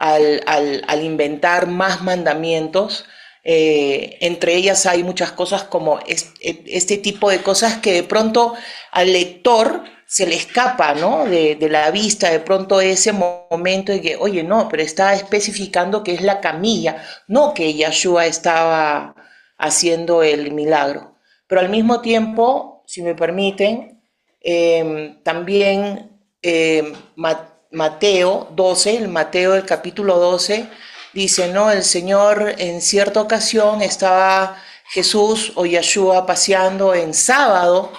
al inventar más mandamientos, entre ellas hay muchas cosas como este tipo de cosas que de pronto al lector se le escapa, ¿no? De la vista, de pronto ese momento de que, oye, no, pero está especificando que es la camilla, no que Yeshua estaba haciendo el milagro. Pero al mismo tiempo, si me permiten, también Mateo 12, el Mateo del capítulo 12, dice, ¿no? El Señor en cierta ocasión estaba Jesús o Yeshua paseando en sábado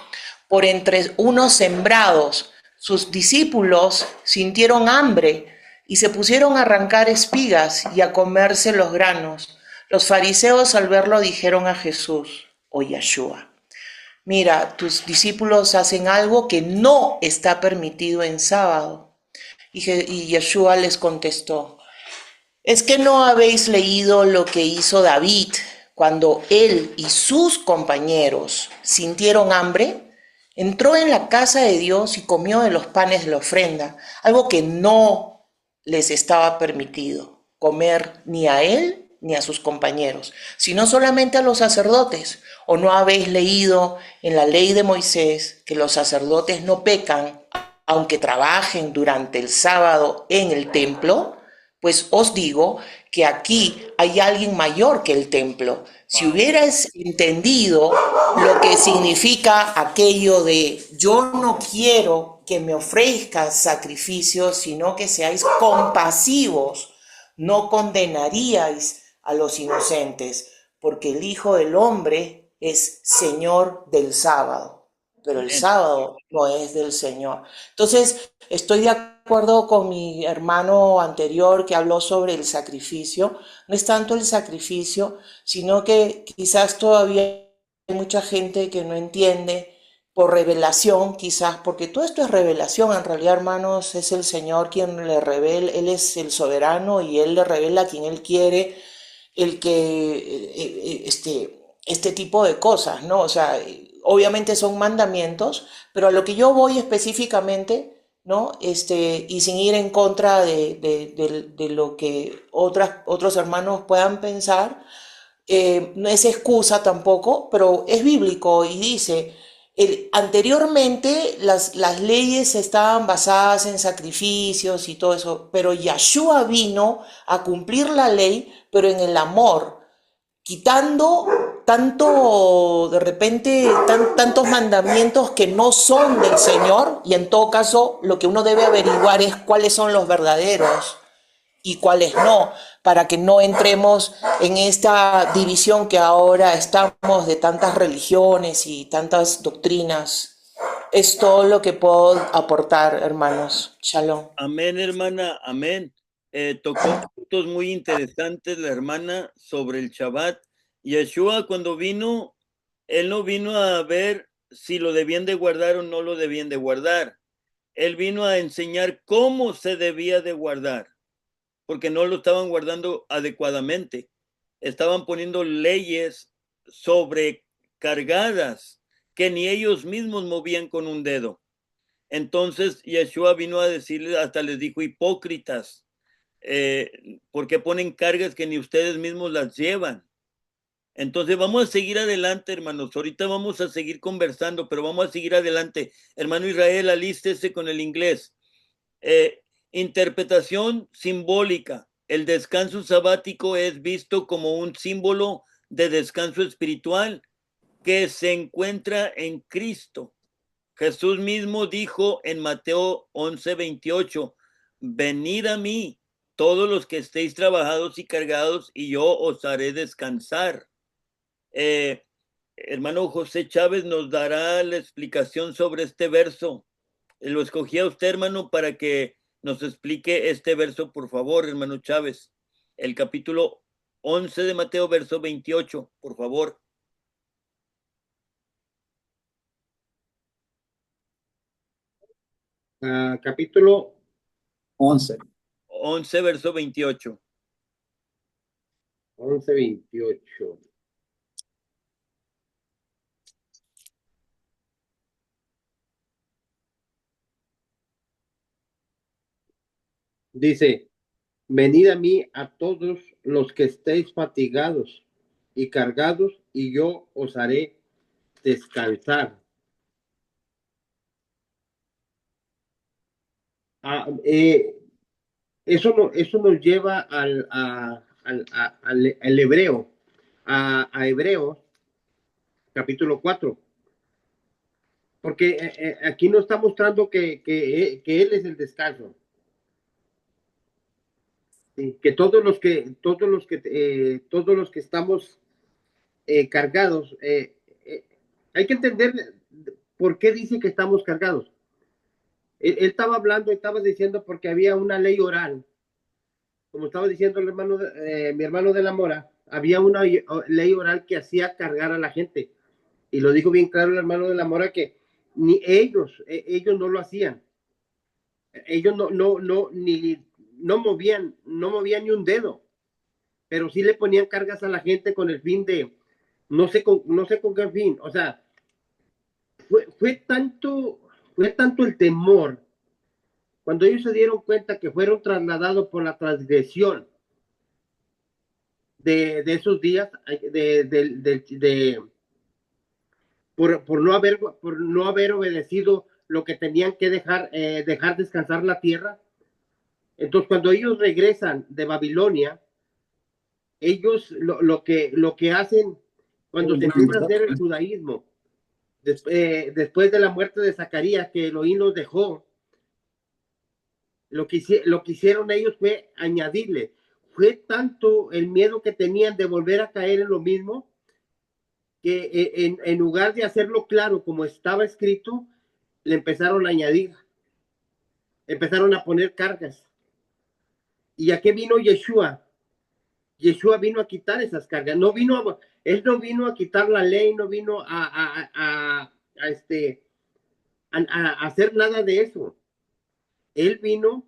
por entre unos sembrados. Sus discípulos sintieron hambre y se pusieron a arrancar espigas y a comerse los granos. Los fariseos al verlo dijeron a Jesús o Yeshua, mira, tus discípulos hacen algo que no está permitido en sábado. Y Yeshua les contestó, ¿es que no habéis leído lo que hizo David cuando él y sus compañeros sintieron hambre? Entró en la casa de Dios y comió de los panes de la ofrenda, algo que no les estaba permitido comer ni a él ni a sus compañeros, sino solamente a los sacerdotes. ¿O no habéis leído en la ley de Moisés que los sacerdotes no pecan aunque trabajen durante el sábado en el templo? Pues os digo que aquí hay alguien mayor que el templo. Si hubieras entendido lo que significa aquello de yo no quiero que me ofrezcas sacrificios, sino que seáis compasivos, no condenaríais a los inocentes, porque el Hijo del Hombre es Señor del sábado, pero el sábado no es del Señor. Entonces, estoy de acuerdo con mi hermano anterior que habló sobre el sacrificio. No es tanto el sacrificio, sino que quizás todavía hay mucha gente que no entiende por revelación, quizás, porque todo esto es revelación, en realidad, hermanos, es el Señor quien le revela, Él es el soberano y Él le revela a quien Él quiere, el que, este tipo de cosas, ¿no? O sea, obviamente son mandamientos, pero a lo que yo voy específicamente, ¿no? Y sin ir en contra de lo que otros hermanos puedan pensar, no es excusa tampoco, pero es bíblico y dice, anteriormente las leyes estaban basadas en sacrificios y todo eso, pero Yeshua vino a cumplir la ley, pero en el amor, quitando tanto, de repente, tantos mandamientos que no son del Señor, y en todo caso lo que uno debe averiguar es cuáles son los verdaderos y cuáles no, para que no entremos en esta división que ahora estamos de tantas religiones y tantas doctrinas. Es todo lo que puedo aportar, hermanos. Shalom. Amén, hermana, amén. Tocó puntos muy interesantes la hermana sobre el Shabbat. Yeshua cuando vino, él no vino a ver si lo debían de guardar o no lo debían de guardar. Él vino a enseñar cómo se debía de guardar, porque no lo estaban guardando adecuadamente. Estaban poniendo leyes sobrecargadas que ni ellos mismos movían con un dedo. Entonces Yeshua vino a decirles, hasta les dijo, hipócritas, porque ponen cargas que ni ustedes mismos las llevan. Entonces vamos a seguir adelante, hermanos. Ahorita vamos a seguir conversando, pero vamos a seguir adelante. Hermano Israel, alístese con el inglés. Interpretación simbólica. El descanso sabático es visto como un símbolo de descanso espiritual que se encuentra en Cristo. Jesús mismo dijo en Mateo 11:28, venid a mí, todos los que estéis trabajados y cargados, y yo os haré descansar. Hermano José Chávez nos dará la explicación sobre este verso. Lo escogí a usted, hermano, para que nos explique este verso, por favor, hermano Chávez. El capítulo 11 de Mateo, verso 28, por favor. Capítulo 11. 11, verso 28. 11:28. Dice, venid a mí a todos los que estéis fatigados y cargados, y yo os haré descansar. Eso nos lleva al hebreo, a Hebreos, capítulo 4. Porque aquí nos está mostrando que Él es el descanso. Sí, que todos los que estamos cargados, hay que entender por qué dice que estamos cargados. Él estaba hablando, estaba diciendo porque había una ley oral, como estaba diciendo el hermano, mi hermano de la Mora, había una ley oral que hacía cargar a la gente. Y lo dijo bien claro el hermano de la Mora que ni ellos no lo hacían. Ellos no movían ni un dedo, pero sí le ponían cargas a la gente con el fin de, no sé con qué fin. O sea, fue tanto el temor cuando ellos se dieron cuenta que fueron trasladados por la transgresión de esos días, por no haber obedecido lo que tenían que dejar descansar la tierra. Entonces, cuando ellos regresan de Babilonia, ellos lo que hacen cuando se empieza a hacer el judaísmo, después de la muerte de Zacarías, que Elohim los dejó, lo que hicieron ellos fue añadirle. Fue tanto el miedo que tenían de volver a caer en lo mismo, que en lugar de hacerlo claro como estaba escrito, le empezaron a añadir, empezaron a poner cargas. ¿Y a qué vino Yeshua? Yeshua vino a quitar esas cargas. Él no vino a quitar la ley, no vino a hacer nada de eso. Él vino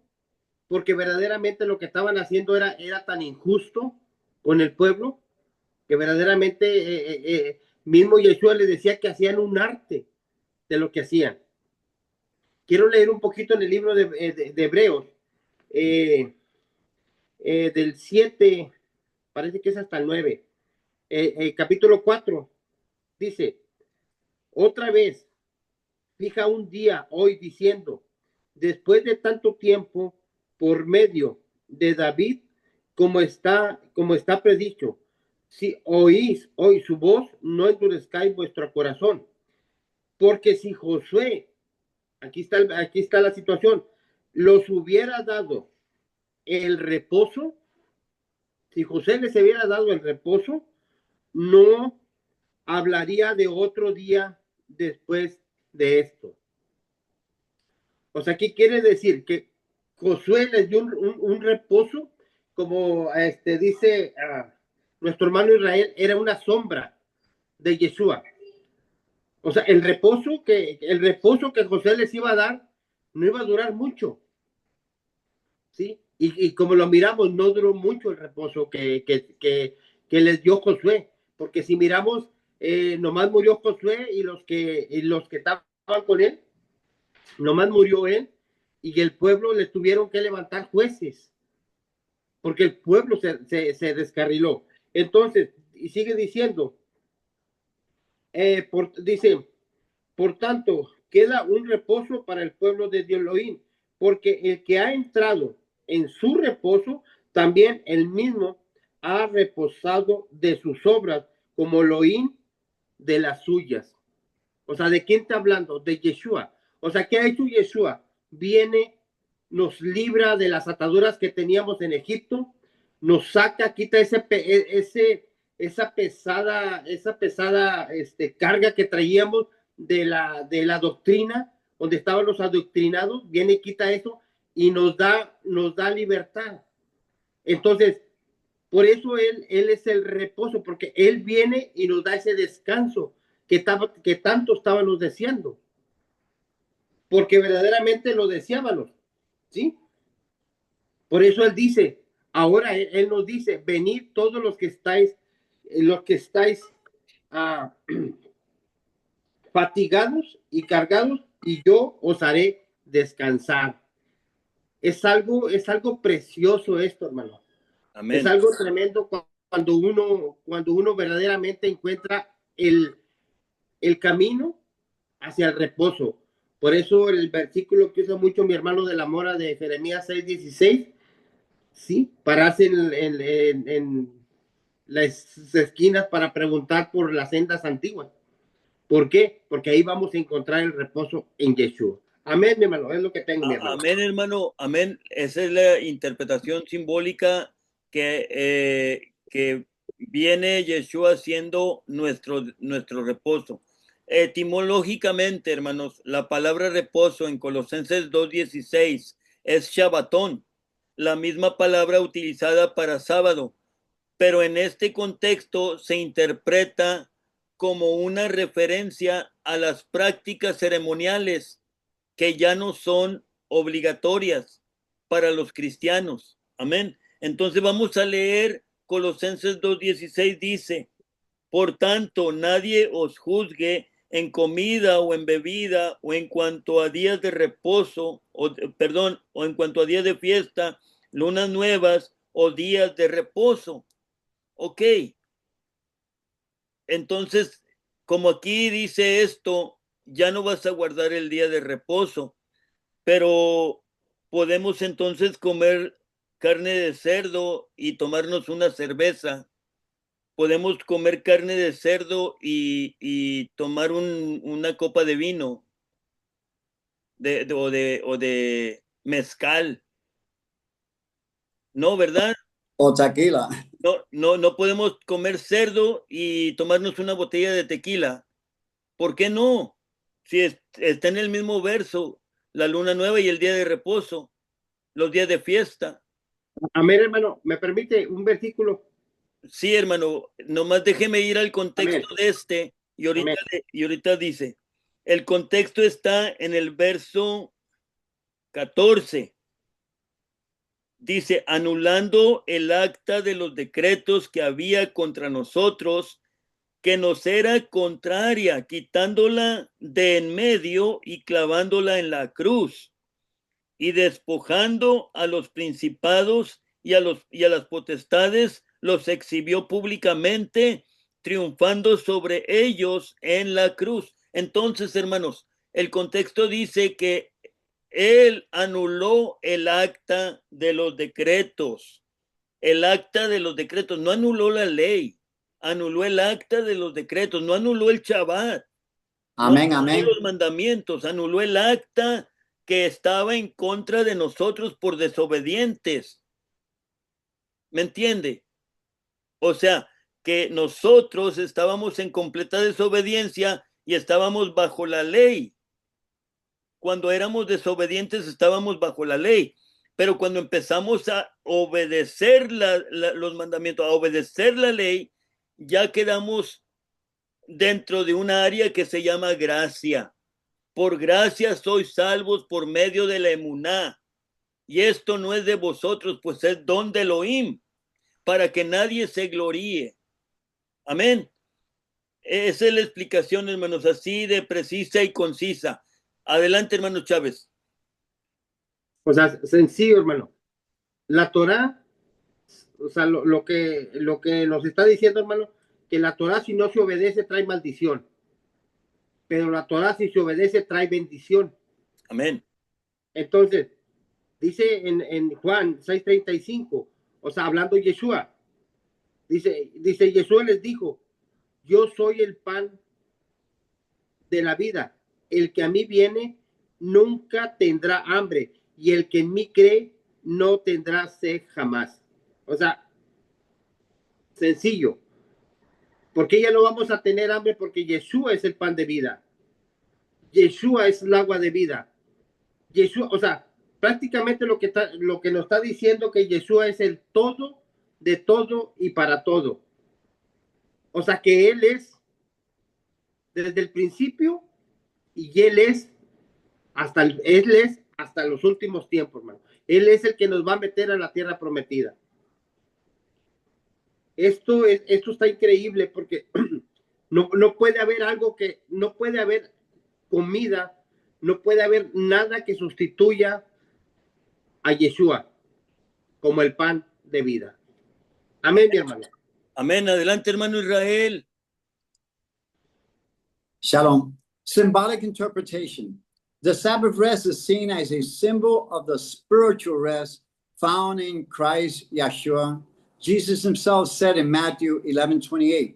porque verdaderamente lo que estaban haciendo era tan injusto con el pueblo, que verdaderamente mismo Yeshua les decía que hacían un arte de lo que hacían. Quiero leer un poquito en el libro de Hebreos, del 7, parece que es hasta el 9, capítulo 4, dice, otra vez, fija un día hoy diciendo, después de tanto tiempo, por medio de David, como está predicho, si oís hoy su voz, no endurezcáis vuestro corazón, porque si Josué, aquí está la situación, los hubiera dado el reposo, si José les hubiera dado el reposo, no hablaría de otro día después de esto. O sea, ¿qué quiere decir? Que Josué les dio un reposo, como dice nuestro hermano Israel, era una sombra de Yeshua. O sea, el reposo que José les iba a dar no iba a durar mucho. ¿Sí? Y como lo miramos, no duró mucho el reposo que les dio Josué, porque si miramos, nomás murió Josué y los que estaban con él, nomás murió él, y el pueblo les tuvieron que levantar jueces, porque el pueblo se descarriló. Entonces, y sigue diciendo, dice, por tanto, queda un reposo para el pueblo de Elohim, porque el que ha entrado en su reposo, también él mismo ha reposado de sus obras, como Elohim de las suyas. O sea, ¿de quién está hablando? De Yeshua. O sea, ¿qué ha hecho Yeshua? Viene, nos libra de las ataduras que teníamos en Egipto, nos saca, quita esa pesada carga que traíamos de la doctrina, donde estaban los adoctrinados, viene y quita eso y nos da libertad. Entonces, por eso él es el reposo, porque él viene y nos da ese descanso que tanto estábamos deseando, porque verdaderamente lo deseábamos, ¿sí? Por eso él dice, ahora él nos dice, venid todos los que estáis fatigados y cargados, y yo os haré descansar. Es algo precioso esto, hermano. Amén. Es algo tremendo cuando uno verdaderamente encuentra el camino hacia el reposo. Por eso el versículo que usa mucho mi hermano de la Mora de Jeremías 6:16, sí, pararse en las esquinas para preguntar por las sendas antiguas. ¿Por qué? Porque ahí vamos a encontrar el reposo en Yeshua. Amén, mi hermano, es lo que tengo, mi hermano. Amén, hermano, amén. Esa es la interpretación simbólica que viene Yeshua siendo nuestro reposo. Etimológicamente, hermanos, la palabra reposo en Colosenses 2:16 es Shabbatón, la misma palabra utilizada para sábado, pero en este contexto se interpreta como una referencia a las prácticas ceremoniales que ya no son obligatorias para los cristianos. Amén. Entonces vamos a leer Colosenses 2:16, dice: por tanto, nadie os juzgue en comida o en bebida o en cuanto a días de reposo, o en cuanto a días de fiesta, lunas nuevas o días de reposo. Ok. Entonces, como aquí dice esto, ya no vas a guardar el día de reposo, pero podemos entonces comer carne de cerdo y tomarnos una cerveza. Podemos comer carne de cerdo y tomar una copa de vino o de mezcal. No, ¿verdad? O tequila. No podemos comer cerdo y tomarnos una botella de tequila. ¿Por qué no? Si está en el mismo verso, la luna nueva y el día de reposo, los días de fiesta. Amén, hermano. ¿Me permite un versículo? Sí, hermano, nomás déjeme ir al contexto Amén. de este y ahorita dice, el contexto está en el verso 14. Dice, anulando el acta de los decretos que había contra nosotros, que nos era contraria, quitándola de en medio y clavándola en la cruz, y despojando a los principados y a las potestades, los exhibió públicamente, triunfando sobre ellos en la cruz. Entonces, hermanos, el contexto dice que él anuló el acta de los decretos. El acta de los decretos, no anuló la ley, anuló el acta de los decretos, no anuló el Shabbat. Amén, no amén. los mandamientos, anuló el acta que estaba en contra de nosotros por desobedientes. ¿Me entiende? O sea, que nosotros estábamos en completa desobediencia y estábamos bajo la ley. Cuando éramos desobedientes estábamos bajo la ley, pero cuando empezamos a obedecer los mandamientos, a obedecer la ley, ya quedamos dentro de un área que se llama gracia. Por gracia sois salvos por medio de la emuná. Y esto no es de vosotros, pues es don de Elohim, para que nadie se gloríe. Amén. Esa es la explicación, hermanos, así de precisa y concisa. Adelante, hermano Chávez. O sea, sencillo, hermano. La Torá, o sea, lo que nos está diciendo, hermano, que la Torá si no se obedece trae maldición. Pero la Torá si se obedece trae bendición. Amén. Entonces, dice en Juan 6:35, o sea, hablando Yeshua, dice Yeshua les dijo, yo soy el pan de la vida, el que a mí viene nunca tendrá hambre y el que en mí cree no tendrá sed jamás. O sea, sencillo. Porque ya no vamos a tener hambre porque Yeshua es el pan de vida. Yeshua es el agua de vida. Yeshua, o sea, prácticamente lo que nos está diciendo que Yeshua es el todo de todo y para todo. O sea que Él es desde el principio y Él es hasta los últimos tiempos, hermano. Él es el que nos va a meter a la tierra prometida. Esto está increíble porque no puede haber no puede haber comida, no puede haber nada que sustituya a Yeshua como el pan de vida. Amén, mi hermano. Amén. Adelante, hermano Israel. Shalom. Symbolic interpretation. The Sabbath rest is seen as a symbol of the spiritual rest found in Christ Yeshua. Jesus himself said in Matthew 11:28,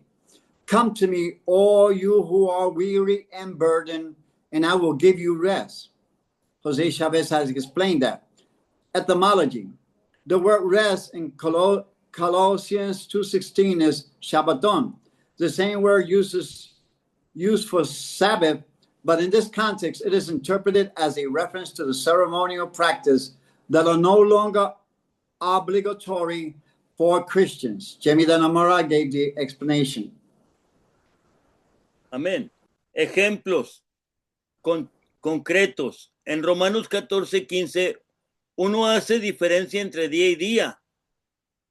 Come to me, all you who are weary and burdened, and I will give you rest. Jose Chavez has explained that. Etymology. The word rest in Colossians 2:16 is Shabbaton. The same word used for Sabbath, but in this context, it is interpreted as a reference to the ceremonial practice that are no longer obligatory for Christians. Jamie Danamora gave the explanation. Amén. Ejemplos concretos. En Romanos 14:15, uno hace diferencia entre día y día.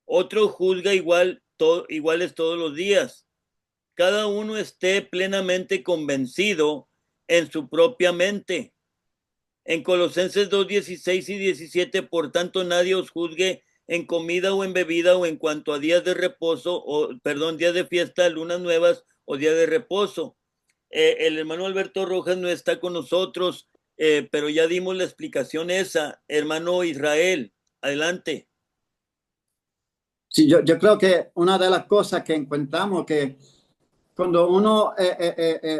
Otro juzga iguales todos los días. Cada uno esté plenamente convencido en su propia mente. En Colosenses 2:16 y 17, por tanto, nadie os juzgue en comida o en bebida o en cuanto a días de reposo, días de fiesta, lunas nuevas o días de reposo. El hermano Alberto Rojas no está con nosotros, pero ya dimos la explicación esa. Hermano Israel, adelante. Sí, yo creo que una de las cosas que encontramos que cuando uno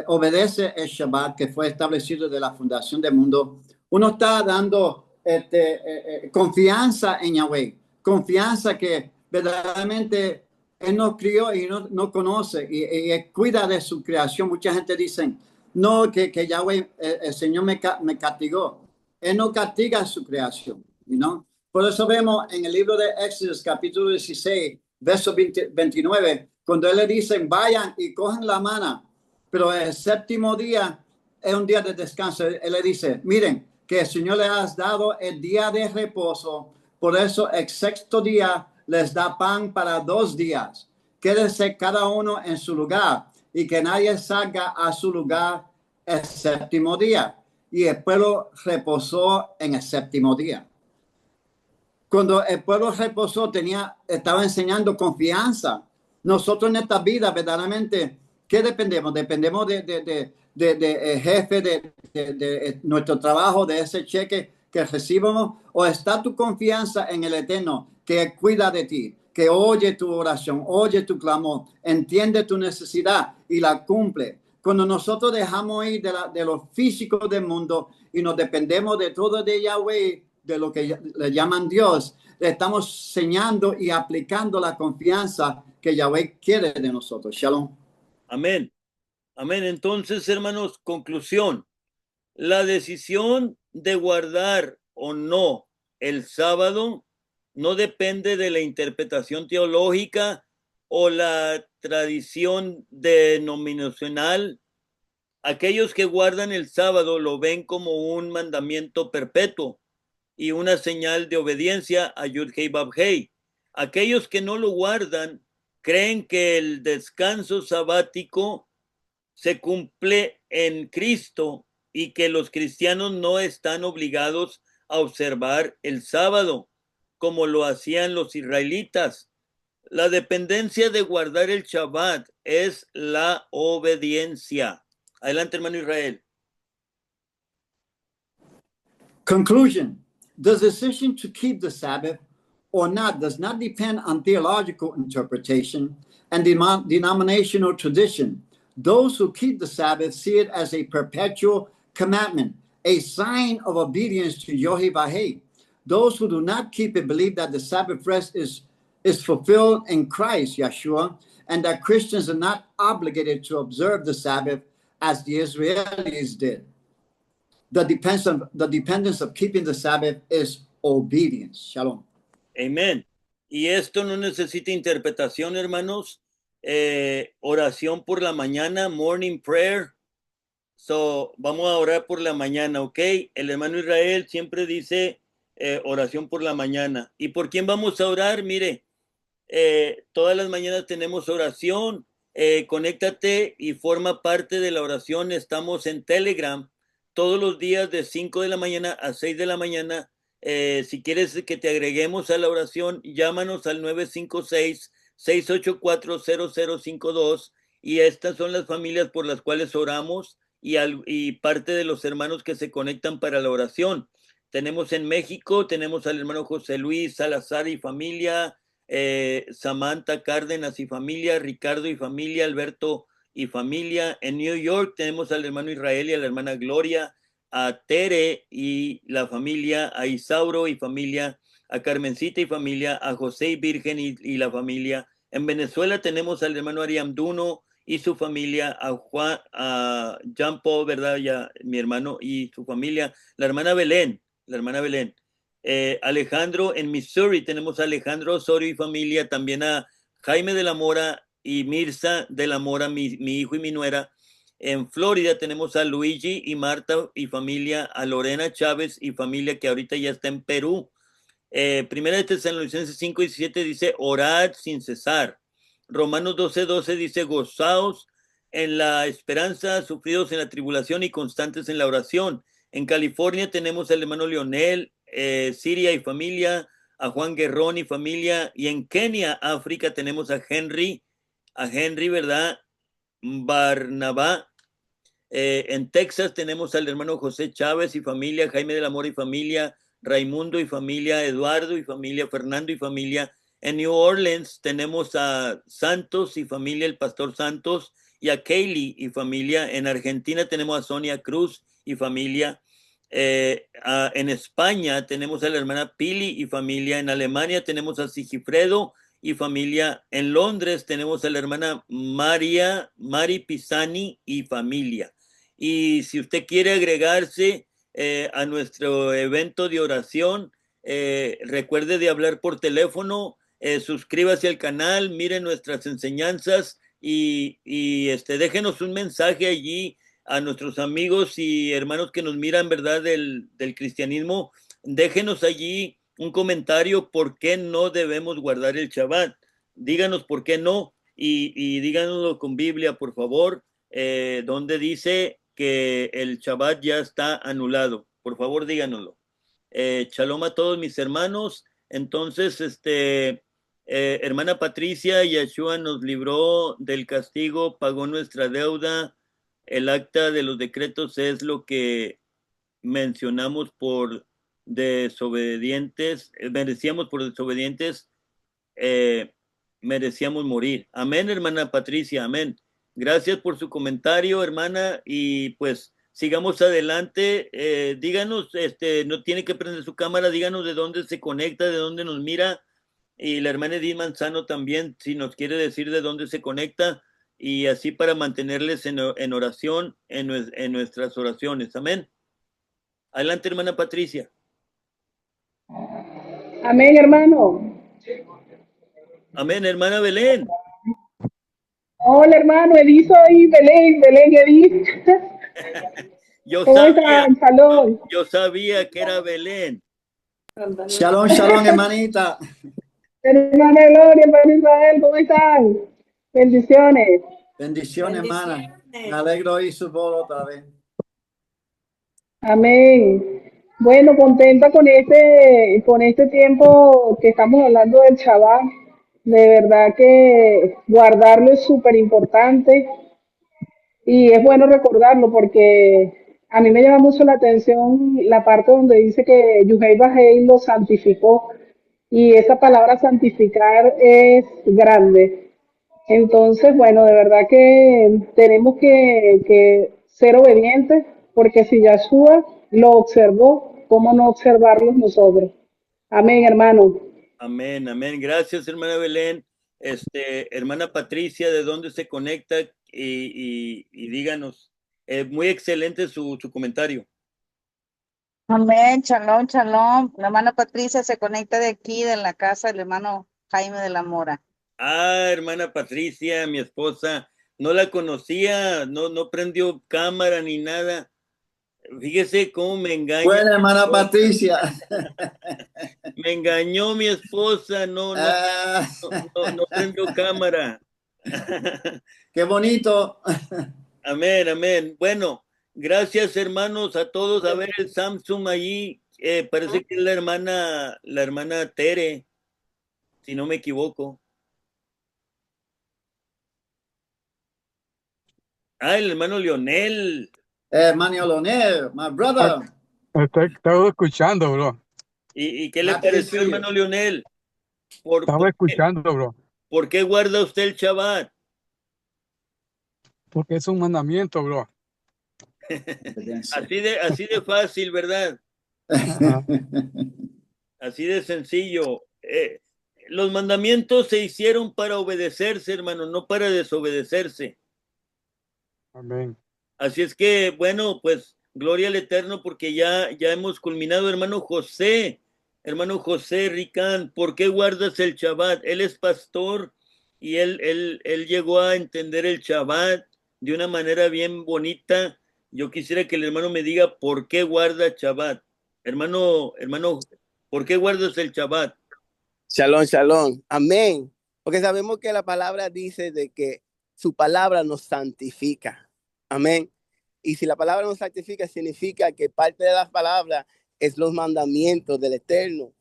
obedece el Shabbat que fue establecido de la fundación del mundo, uno está dando confianza en Yahweh, confianza que verdaderamente Él nos crió y no conoce y cuida de su creación. Mucha gente dice, no, que Yahweh, el Señor me castigó. Él no castiga a su creación, ¿no? Por eso vemos en el libro de Éxodo, capítulo 16, verso 29, cuando Él le dice, vayan y cojan la maná, pero el séptimo día es un día de descanso. Él le dice, miren, que el Señor le ha dado el día de reposo, por eso el sexto día les da pan para 2 días. Quédense cada uno en su lugar y que nadie salga a su lugar el séptimo día. Y el pueblo reposó en el séptimo día. Cuando el pueblo reposó, estaba enseñando confianza. Nosotros en esta vida, verdaderamente, ¿qué dependemos? Dependemos de jefe, de nuestro trabajo, de ese cheque que recibimos, o está tu confianza en el Eterno, que cuida de ti, que oye tu oración, oye tu clamor, entiende tu necesidad y la cumple. Cuando nosotros dejamos ir de lo físico del mundo y nos dependemos de todo de Yahweh, de lo que le llaman Dios, estamos enseñando y aplicando la confianza que Yahweh quiere de nosotros. Shalom. Amén. Amén. Entonces, hermanos, conclusión. La decisión de guardar o no el sábado no depende de la interpretación teológica o la tradición denominacional. Aquellos que guardan el sábado lo ven como un mandamiento perpetuo y una señal de obediencia a Yud-Hei Vav-Hei. Aquellos que no lo guardan creen que el descanso sabático se cumple en Cristo y que los cristianos no están obligados a observar el sábado como lo hacían los israelitas. La dependencia de guardar el Shabbat es la obediencia. Adelante, hermano Israel. Conclusion. The decision to keep the Sabbath or not does not depend on theological interpretation and denominational tradition. Those who keep the Sabbath see it as a perpetual commandment, a sign of obedience to Yohevah. Those who do not keep it believe that the Sabbath rest is fulfilled in Christ, Yeshua, and that Christians are not obligated to observe the Sabbath as the Israelis did. The dependence of keeping the Sabbath is obedience. Shalom. Amén. Y esto no necesita interpretación, hermanos. Oración por la mañana, morning prayer. So, vamos a orar por la mañana, ¿ok? El hermano Israel siempre dice oración por la mañana. ¿Y por quién vamos a orar? Mire, todas las mañanas tenemos oración. Conéctate y forma parte de la oración. Estamos en Telegram todos los días de 5 de la mañana a 6 de la mañana. Si quieres que te agreguemos a la oración, llámanos al 956-684-0052 y estas son las familias por las cuales oramos y parte de los hermanos que se conectan para la oración. Tenemos en México, tenemos al hermano José Luis Salazar y familia, Samantha Cárdenas y familia, Ricardo y familia, Alberto y familia. En New York tenemos al hermano Israel y a la hermana Gloria, a Tere y la familia, a Isauro y familia, a Carmencita y familia, a José y Virgen y la familia. En Venezuela tenemos al hermano Ariamduno y su familia, a Juan, a Jean Paul, ¿verdad? Ya, mi hermano y su familia, la hermana Belén. Alejandro en Missouri, tenemos a Alejandro Osorio y familia, también a Jaime de la Mora y Mirza de la Mora, mi hijo y mi nuera. En Florida tenemos a Luigi y Marta y familia, a Lorena Chávez y familia, que ahorita ya está en Perú. Primera de Tesalonicenses 5:17 dice, orad sin cesar. Romanos 12:12 dice, gozaos en la esperanza, sufridos en la tribulación y constantes en la oración. En California tenemos al hermano Leonel, Siria y familia, a Juan Guerrón y familia. Y en Kenia, África, tenemos a Henry, ¿verdad? Barnabá. En Texas tenemos al hermano José Chávez y familia, Jaime del Amor y familia, Raimundo y familia, Eduardo y familia, Fernando y familia. En New Orleans tenemos a Santos y familia, el pastor Santos, y a Kaylee y familia. En Argentina tenemos a Sonia Cruz y familia. En España tenemos a la hermana Pili y familia. En Alemania tenemos a Sigifredo y familia. En Londres tenemos a la hermana Mari Pisani y familia. Y si usted quiere agregarse a nuestro evento de oración, recuerde de hablar por teléfono, suscríbase al canal, mire nuestras enseñanzas y déjenos un mensaje allí a nuestros amigos y hermanos que nos miran, ¿verdad?, del cristianismo. Déjenos allí un comentario por qué no debemos guardar el Shabbat. Díganos por qué no y díganoslo con Biblia, por favor, donde dice que el Shabbat ya está anulado. Por favor, díganoslo. Shalom a todos mis hermanos. Entonces, hermana Patricia, Yeshua nos libró del castigo, pagó nuestra deuda. El acta de los decretos es lo que mencionamos por desobedientes, merecíamos por desobedientes, merecíamos morir. Amén, hermana Patricia, amén. Gracias por su comentario, hermana, y pues sigamos adelante. Díganos, no tiene que prender su cámara, díganos de dónde se conecta, de dónde nos mira, y la hermana Edith Manzano también, si nos quiere decir de dónde se conecta, y así para mantenerles en oración, en nuestras oraciones. Amén. Adelante, hermana Patricia. Amén, hermano. Amén, hermana Belén. Hola, hermano. Edith soy Belén, Edith. ¿Cómo están? Shalom. Yo sabía que era Belén. Shalom, shalom, hermanita. Hermana Gloria, hermano Israel, ¿cómo están? Bendiciones. Bendiciones, hermana. Me alegro oír su voz otra vez. Amén. Bueno, contenta con este tiempo que estamos hablando del Shabbat. De verdad que guardarlo es súper importante y es bueno recordarlo porque a mí me llama mucho la atención la parte donde dice que Yuhei Bajei lo santificó y esa palabra santificar es grande. Entonces, bueno, de verdad que tenemos que ser obedientes, porque si Yahshua lo observó, ¿cómo no observarlos nosotros? Amén, hermano. Amén, amén. Gracias, hermana Belén. Hermana Patricia, ¿de dónde se conecta? Y díganos. Muy excelente su comentario. Amén, shalom, shalom. La hermana Patricia se conecta de aquí, de la casa del hermano Jaime de la Mora. Ah, hermana Patricia, mi esposa, no la conocía, no prendió cámara ni nada. Fíjese cómo me engaña. Buena, hermana Patricia. Me engañó mi esposa, no prendió cámara. Qué bonito. Amén, amén. Bueno, gracias hermanos a todos. A ver el Samsung allí, parece que es la hermana Tere, si no me equivoco. Ah, el hermano Leonel. Hermano Leonel, my brother. Estoy escuchando, bro. ¿Y qué le pareció, hermano Leonel? Estaba escuchando, bro, ¿Por qué guarda usted el Shabbat? porque es un mandamiento, bro. Así de fácil, ¿verdad? Ajá. Así de sencillo. Los mandamientos se hicieron para obedecerse, hermano, no para desobedecerse. Amén. Así es que, bueno, pues gloria al Eterno porque ya hemos culminado, hermano José Ricán, ¿por qué guardas el Shabbat? Él es pastor y él llegó a entender el Shabbat de una manera bien bonita. Yo quisiera que el hermano me diga por qué guarda Shabbat. Hermano, ¿por qué guardas el Shabbat? Shalom, shalom. Amén. Porque sabemos que la palabra dice de que su palabra nos santifica. Amén. Y si la palabra nos santifica, significa que parte de las palabras es los mandamientos del Eterno.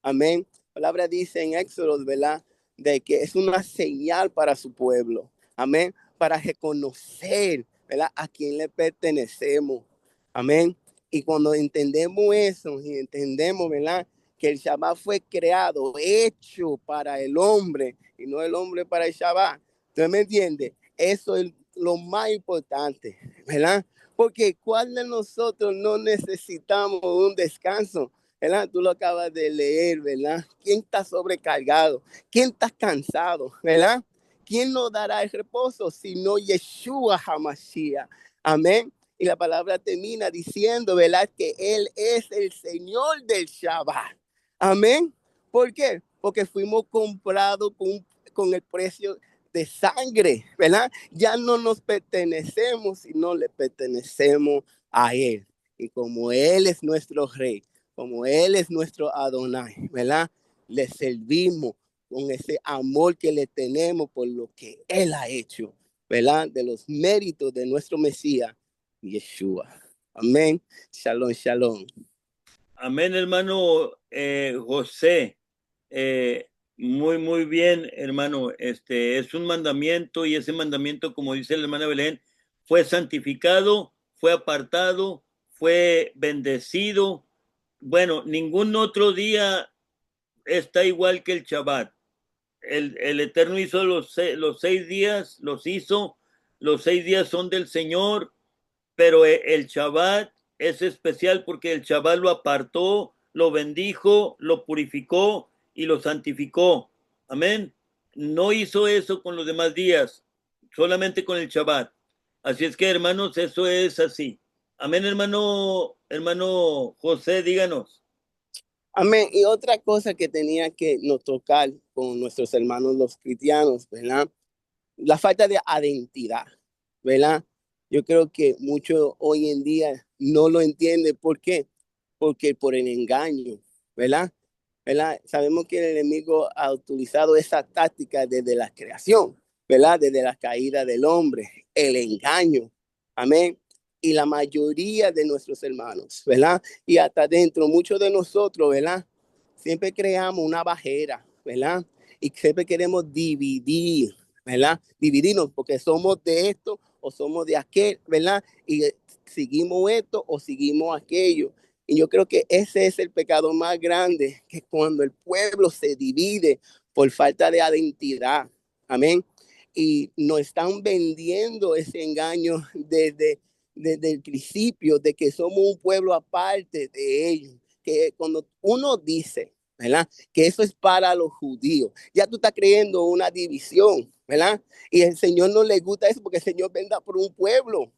Amén. La palabra dice en Éxodo, ¿verdad? De que es una señal para su pueblo. Amén. Para reconocer, ¿verdad? A quién le pertenecemos. Amén. Y cuando entendemos eso y entendemos, ¿verdad? Que el Shabbat fue creado, hecho para el hombre y no el hombre para el Shabbat. ¿Usted me entiende? Eso es lo más importante, ¿verdad? Porque ¿cuál de nosotros no necesitamos un descanso? ¿Verdad? Tú lo acabas de leer, ¿verdad? ¿Quién está sobrecargado? ¿Quién está cansado? ¿Verdad? ¿Quién nos dará el reposo sino Yeshua HaMashiach? Amén. Y la palabra termina diciendo, ¿verdad? Que Él es el Señor del Shabbat. Amén. ¿Por qué? Porque fuimos comprados con el precio de sangre, ¿verdad? Ya no nos pertenecemos, sino le pertenecemos a Él. Y como Él es nuestro Rey, como Él es nuestro Adonai, ¿verdad? Le servimos con ese amor que le tenemos por lo que Él ha hecho, ¿verdad? De los méritos de nuestro Mesías, Yeshua. Amén. Shalom, shalom. Amén, hermano José. Muy bien, hermano. Es un mandamiento y ese mandamiento, como dice la hermana Belén, fue santificado, fue apartado, fue bendecido. Bueno, ningún otro día está igual que el Shabbat. El Eterno hizo los 6 días, los hizo. Los 6 días son del Señor, pero el Shabbat es especial porque el Shabbat lo apartó, lo bendijo, lo purificó y lo santificó. Amén. No hizo eso con los demás días, solamente con el Shabbat. Así es que, hermanos, eso es así. Amén, hermano José, díganos. Amén. Y otra cosa que tenía que nos tocar con nuestros hermanos los cristianos, ¿verdad? La falta de identidad, ¿verdad? Yo creo que muchos hoy en día no lo entienden. ¿Por qué? Porque por el engaño, ¿verdad? ¿Verdad? Sabemos que el enemigo ha utilizado esa táctica desde la creación, ¿verdad? Desde la caída del hombre, el engaño. Amén. Y la mayoría de nuestros hermanos, ¿verdad? Y hasta dentro, muchos de nosotros, ¿verdad? Siempre creamos una barrera, ¿verdad? Y siempre queremos dividir, ¿verdad? Dividirnos porque somos de esto o somos de aquel, ¿verdad? Y seguimos esto o seguimos aquello. Y yo creo que ese es el pecado más grande, que cuando el pueblo se divide por falta de identidad. Amén. Y nos están vendiendo ese engaño desde el principio de que somos un pueblo aparte de ellos. Que cuando uno dice, ¿verdad? Que eso es para los judíos, ya tú estás creyendo una división, ¿verdad? Y el Señor no le gusta eso porque el Señor venda por un pueblo.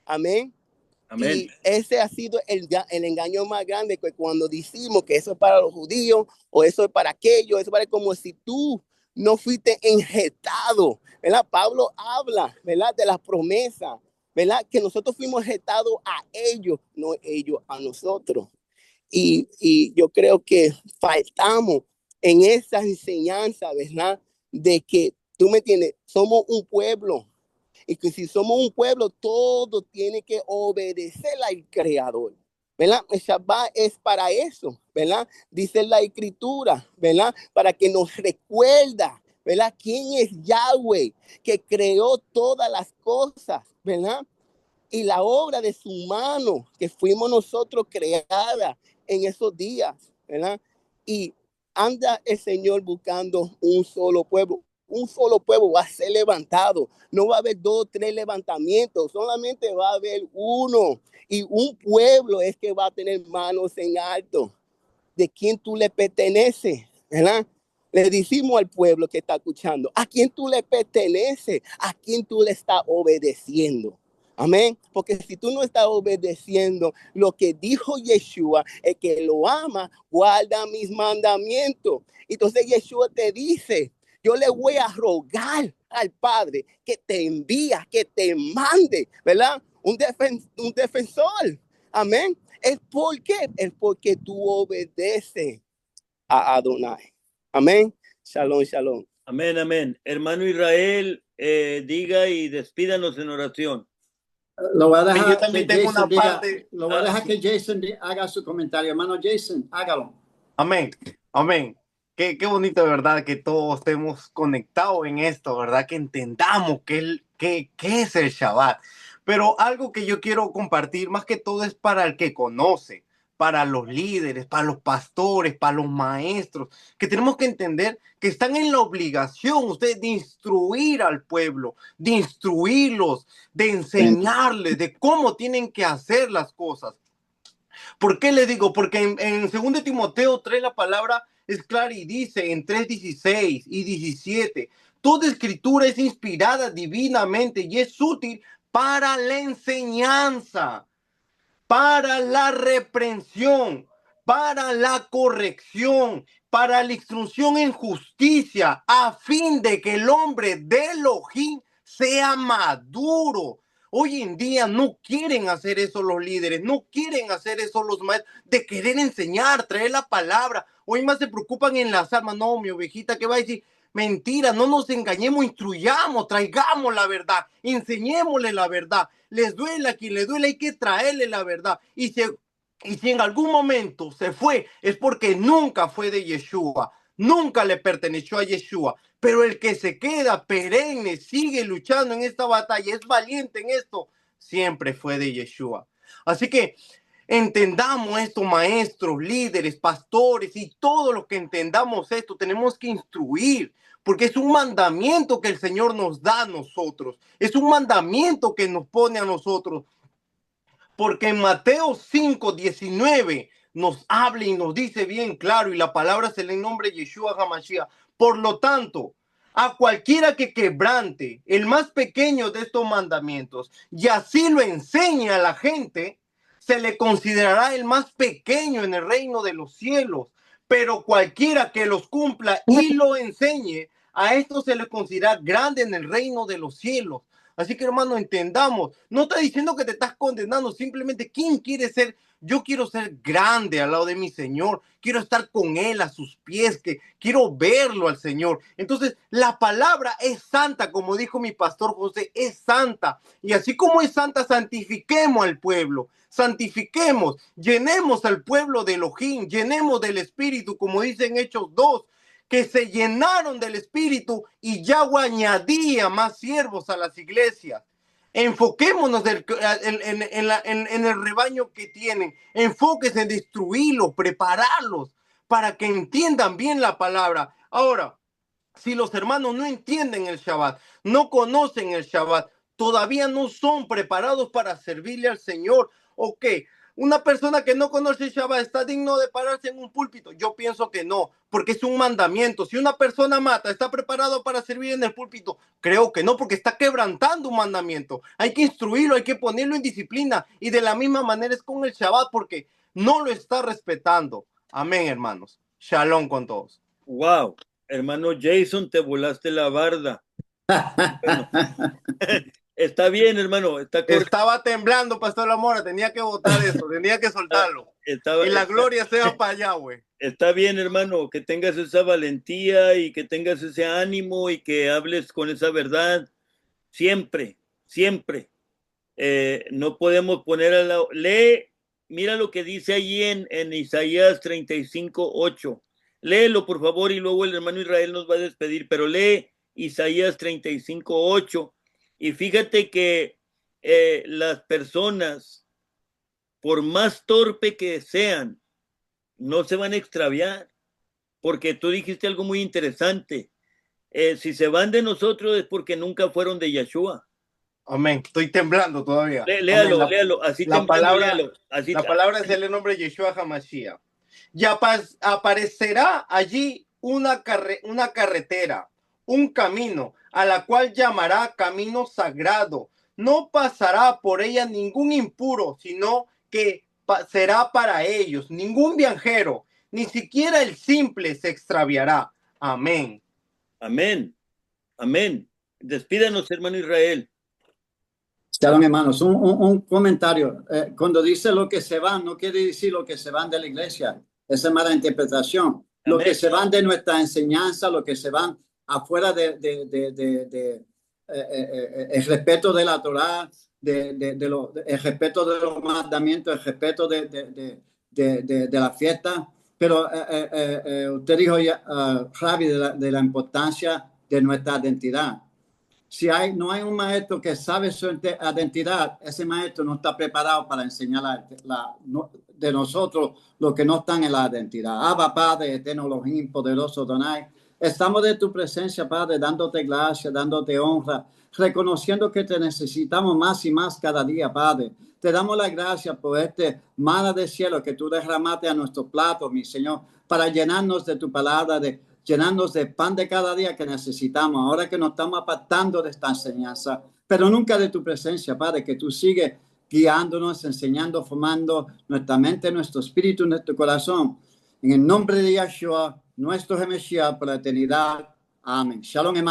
Amén. Amén. Y ese ha sido el engaño más grande, que cuando decimos que eso es para los judíos o eso es para aquello, eso es como si tú no fuiste injertado, ¿verdad? Pablo habla, ¿verdad? De las promesas, ¿verdad? Que nosotros fuimos injertados a ellos, no ellos a nosotros. Y yo creo que faltamos en esa enseñanza, ¿verdad? De que, tú me entiendes, somos un pueblo y que si somos un pueblo, todo tiene que obedecer al Creador, ¿verdad? El Shabbat es para eso, ¿verdad? Dice la Escritura, ¿verdad? Para que nos recuerda, ¿verdad? ¿Quién es Yahweh que creó todas las cosas, ¿verdad? Y la obra de su mano que fuimos nosotros creada en esos días, ¿verdad? Y anda el Señor buscando un solo pueblo. Un solo pueblo va a ser levantado. No va a haber 2 o 3 levantamientos, solamente va a haber uno. Y un pueblo es que va a tener manos en alto. ¿De quién tú le perteneces? ¿Verdad? Le decimos al pueblo que está escuchando, ¿a quién tú le perteneces? ¿A quién tú le estás obedeciendo? Amén. Porque si tú no estás obedeciendo lo que dijo Yeshua, el que lo ama, guarda mis mandamientos. Entonces Yeshua te dice, yo le voy a rogar al Padre que te envía, que te mande, ¿verdad? Un defensor. Amén. ¿Es por qué? Es porque tú obedeces a Adonai. Amén. Shalom, shalom. Amén, amén. Hermano Israel, diga y despídanos en oración. Lo voy a Yo dejar también que tengo Jason una diga, parte. lo voy a dejar que Jason haga su comentario. Hermano Jason, hágalo. Amén, amén. Qué bonito, de verdad, que todos estemos conectados en esto, ¿verdad? Que entendamos qué es el Shabbat. Pero algo que yo quiero compartir, más que todo, es para el que conoce, para los líderes, para los pastores, para los maestros, que tenemos que entender que están en la obligación ustedes de instruir al pueblo, de instruirlos, de enseñarles de cómo tienen que hacer las cosas. ¿Por qué le digo? Porque en 2 Timoteo 3 la palabra es clara y dice en 3:16 y 17, toda escritura es inspirada divinamente y es útil para la enseñanza, para la reprensión, para la corrección, para la instrucción en justicia, a fin de que el hombre de Elohim sea maduro. Hoy en día no quieren hacer eso los líderes, no quieren hacer eso los maestros, de querer enseñar, traer la palabra. Hoy más se preocupan en las almas. No, mi ovejita, ¿qué va a decir? Mentira, no nos engañemos, instruyamos, traigamos la verdad, enseñémosle la verdad. Les duele a quien le duele, hay que traerle la verdad. Y si en algún momento se fue, es porque nunca fue de Yeshua, nunca le perteneció a Yeshua. Pero el que se queda perenne, sigue luchando en esta batalla, es valiente en esto, siempre fue de Yeshua. Así que entendamos esto, maestros, líderes, pastores y todos los que entendamos esto, tenemos que instruir, porque es un mandamiento que el Señor nos da a nosotros, es un mandamiento que nos pone a nosotros, porque en Mateo 5:19 nos habla y nos dice bien claro, y la palabra se lee en nombre de Yeshua HaMashiach. Por lo tanto, a cualquiera que quebrante el más pequeño de estos mandamientos y así lo enseñe a la gente, se le considerará el más pequeño en el reino de los cielos. Pero cualquiera que los cumpla y lo enseñe, a esto se le considera grande en el reino de los cielos. Así que, hermano, entendamos. No está diciendo que te estás condenando, simplemente ¿quién quiere ser? Yo quiero ser grande al lado de mi Señor. Quiero estar con Él a sus pies, que quiero verlo al Señor. Entonces, la palabra es santa, como dijo mi pastor José, es santa. Y así como es santa, santifiquemos al pueblo. Santifiquemos, llenemos al pueblo de Elohim, llenemos del Espíritu, como dice en Hechos 2, que se llenaron del Espíritu y Yahweh añadía más siervos a las iglesias. Enfoquémonos en el rebaño que tienen. Enfóquense en destruirlos, prepararlos para que entiendan bien la palabra. Ahora, si los hermanos no entienden el Shabbat, no conocen el Shabbat, todavía no son preparados para servirle al Señor, ¿o qué? Una persona que no conoce el Shabbat está digno de pararse en un púlpito. Yo pienso que no, porque es un mandamiento. Si una persona mata, ¿está preparado para servir en el púlpito? Creo que no, porque está quebrantando un mandamiento. Hay que instruirlo, hay que ponerlo en disciplina. Y de la misma manera es con el Shabbat, porque no lo está respetando. Amén, hermanos. Shalom con todos. Wow, hermano Jason, te volaste la barda. Bueno, está bien, hermano, está correcto. Estaba temblando, Pastor Lamora, tenía que votar eso, tenía que soltarlo. Y la gloria sea para Yahweh. Está bien, hermano, que tengas esa valentía y que tengas ese ánimo y que hables con esa verdad siempre, siempre. No podemos poner a la... Lee, mira lo que dice allí en Isaías 35:8. Léelo, por favor, y luego el hermano Israel nos va a despedir, pero lee Isaías 35:8. Y fíjate que las personas, por más torpe que sean, no se van a extraviar. porque tú dijiste algo muy interesante. Si se van de nosotros es porque nunca fueron de Yeshua. Amén. Estoy temblando todavía. Léalo, Amén. léalo. Así La temblando, palabra, léalo. Así, la palabra es el nombre de Yeshua HaMashiach. Y aparecerá allí una carretera, un camino, a la cual llamará camino sagrado. No pasará por ella ningún impuro, sino que será para ellos. Ningún viajero, ni siquiera el simple se extraviará. Amén. Amén. Amén. Despídanos, hermano Israel. Shalom, hermanos. Un comentario. Cuando dice lo que se van, no quiere decir lo que se van de la iglesia. Esa es mala interpretación. Lo que se van de nuestra enseñanza, lo que se van afuera el respeto de la Torá, el respeto de los mandamientos, el respeto de la fiesta. Pero usted dijo, Ravi, de la importancia de nuestra identidad. Si no hay un maestro que sabe su identidad, ese maestro no está preparado para enseñar de nosotros lo que no están en la identidad. Abba, Padre, eterno Elohim, poderoso Donai, estamos de tu presencia, Padre, dándote gracias, dándote honra, reconociendo que te necesitamos más y más cada día, Padre. Te damos las gracias por este maná del cielo que tú derramaste a nuestros platos, mi Señor, para llenarnos de tu palabra, llenarnos de pan de cada día que necesitamos, ahora que nos estamos apartando de esta enseñanza, pero nunca de tu presencia, Padre, que tú sigues guiándonos, enseñando, formando nuestra mente, nuestro espíritu, nuestro corazón. En el nombre de Yeshua, nuestro Mesías, por la eternidad. Amén. Shalom, hermano.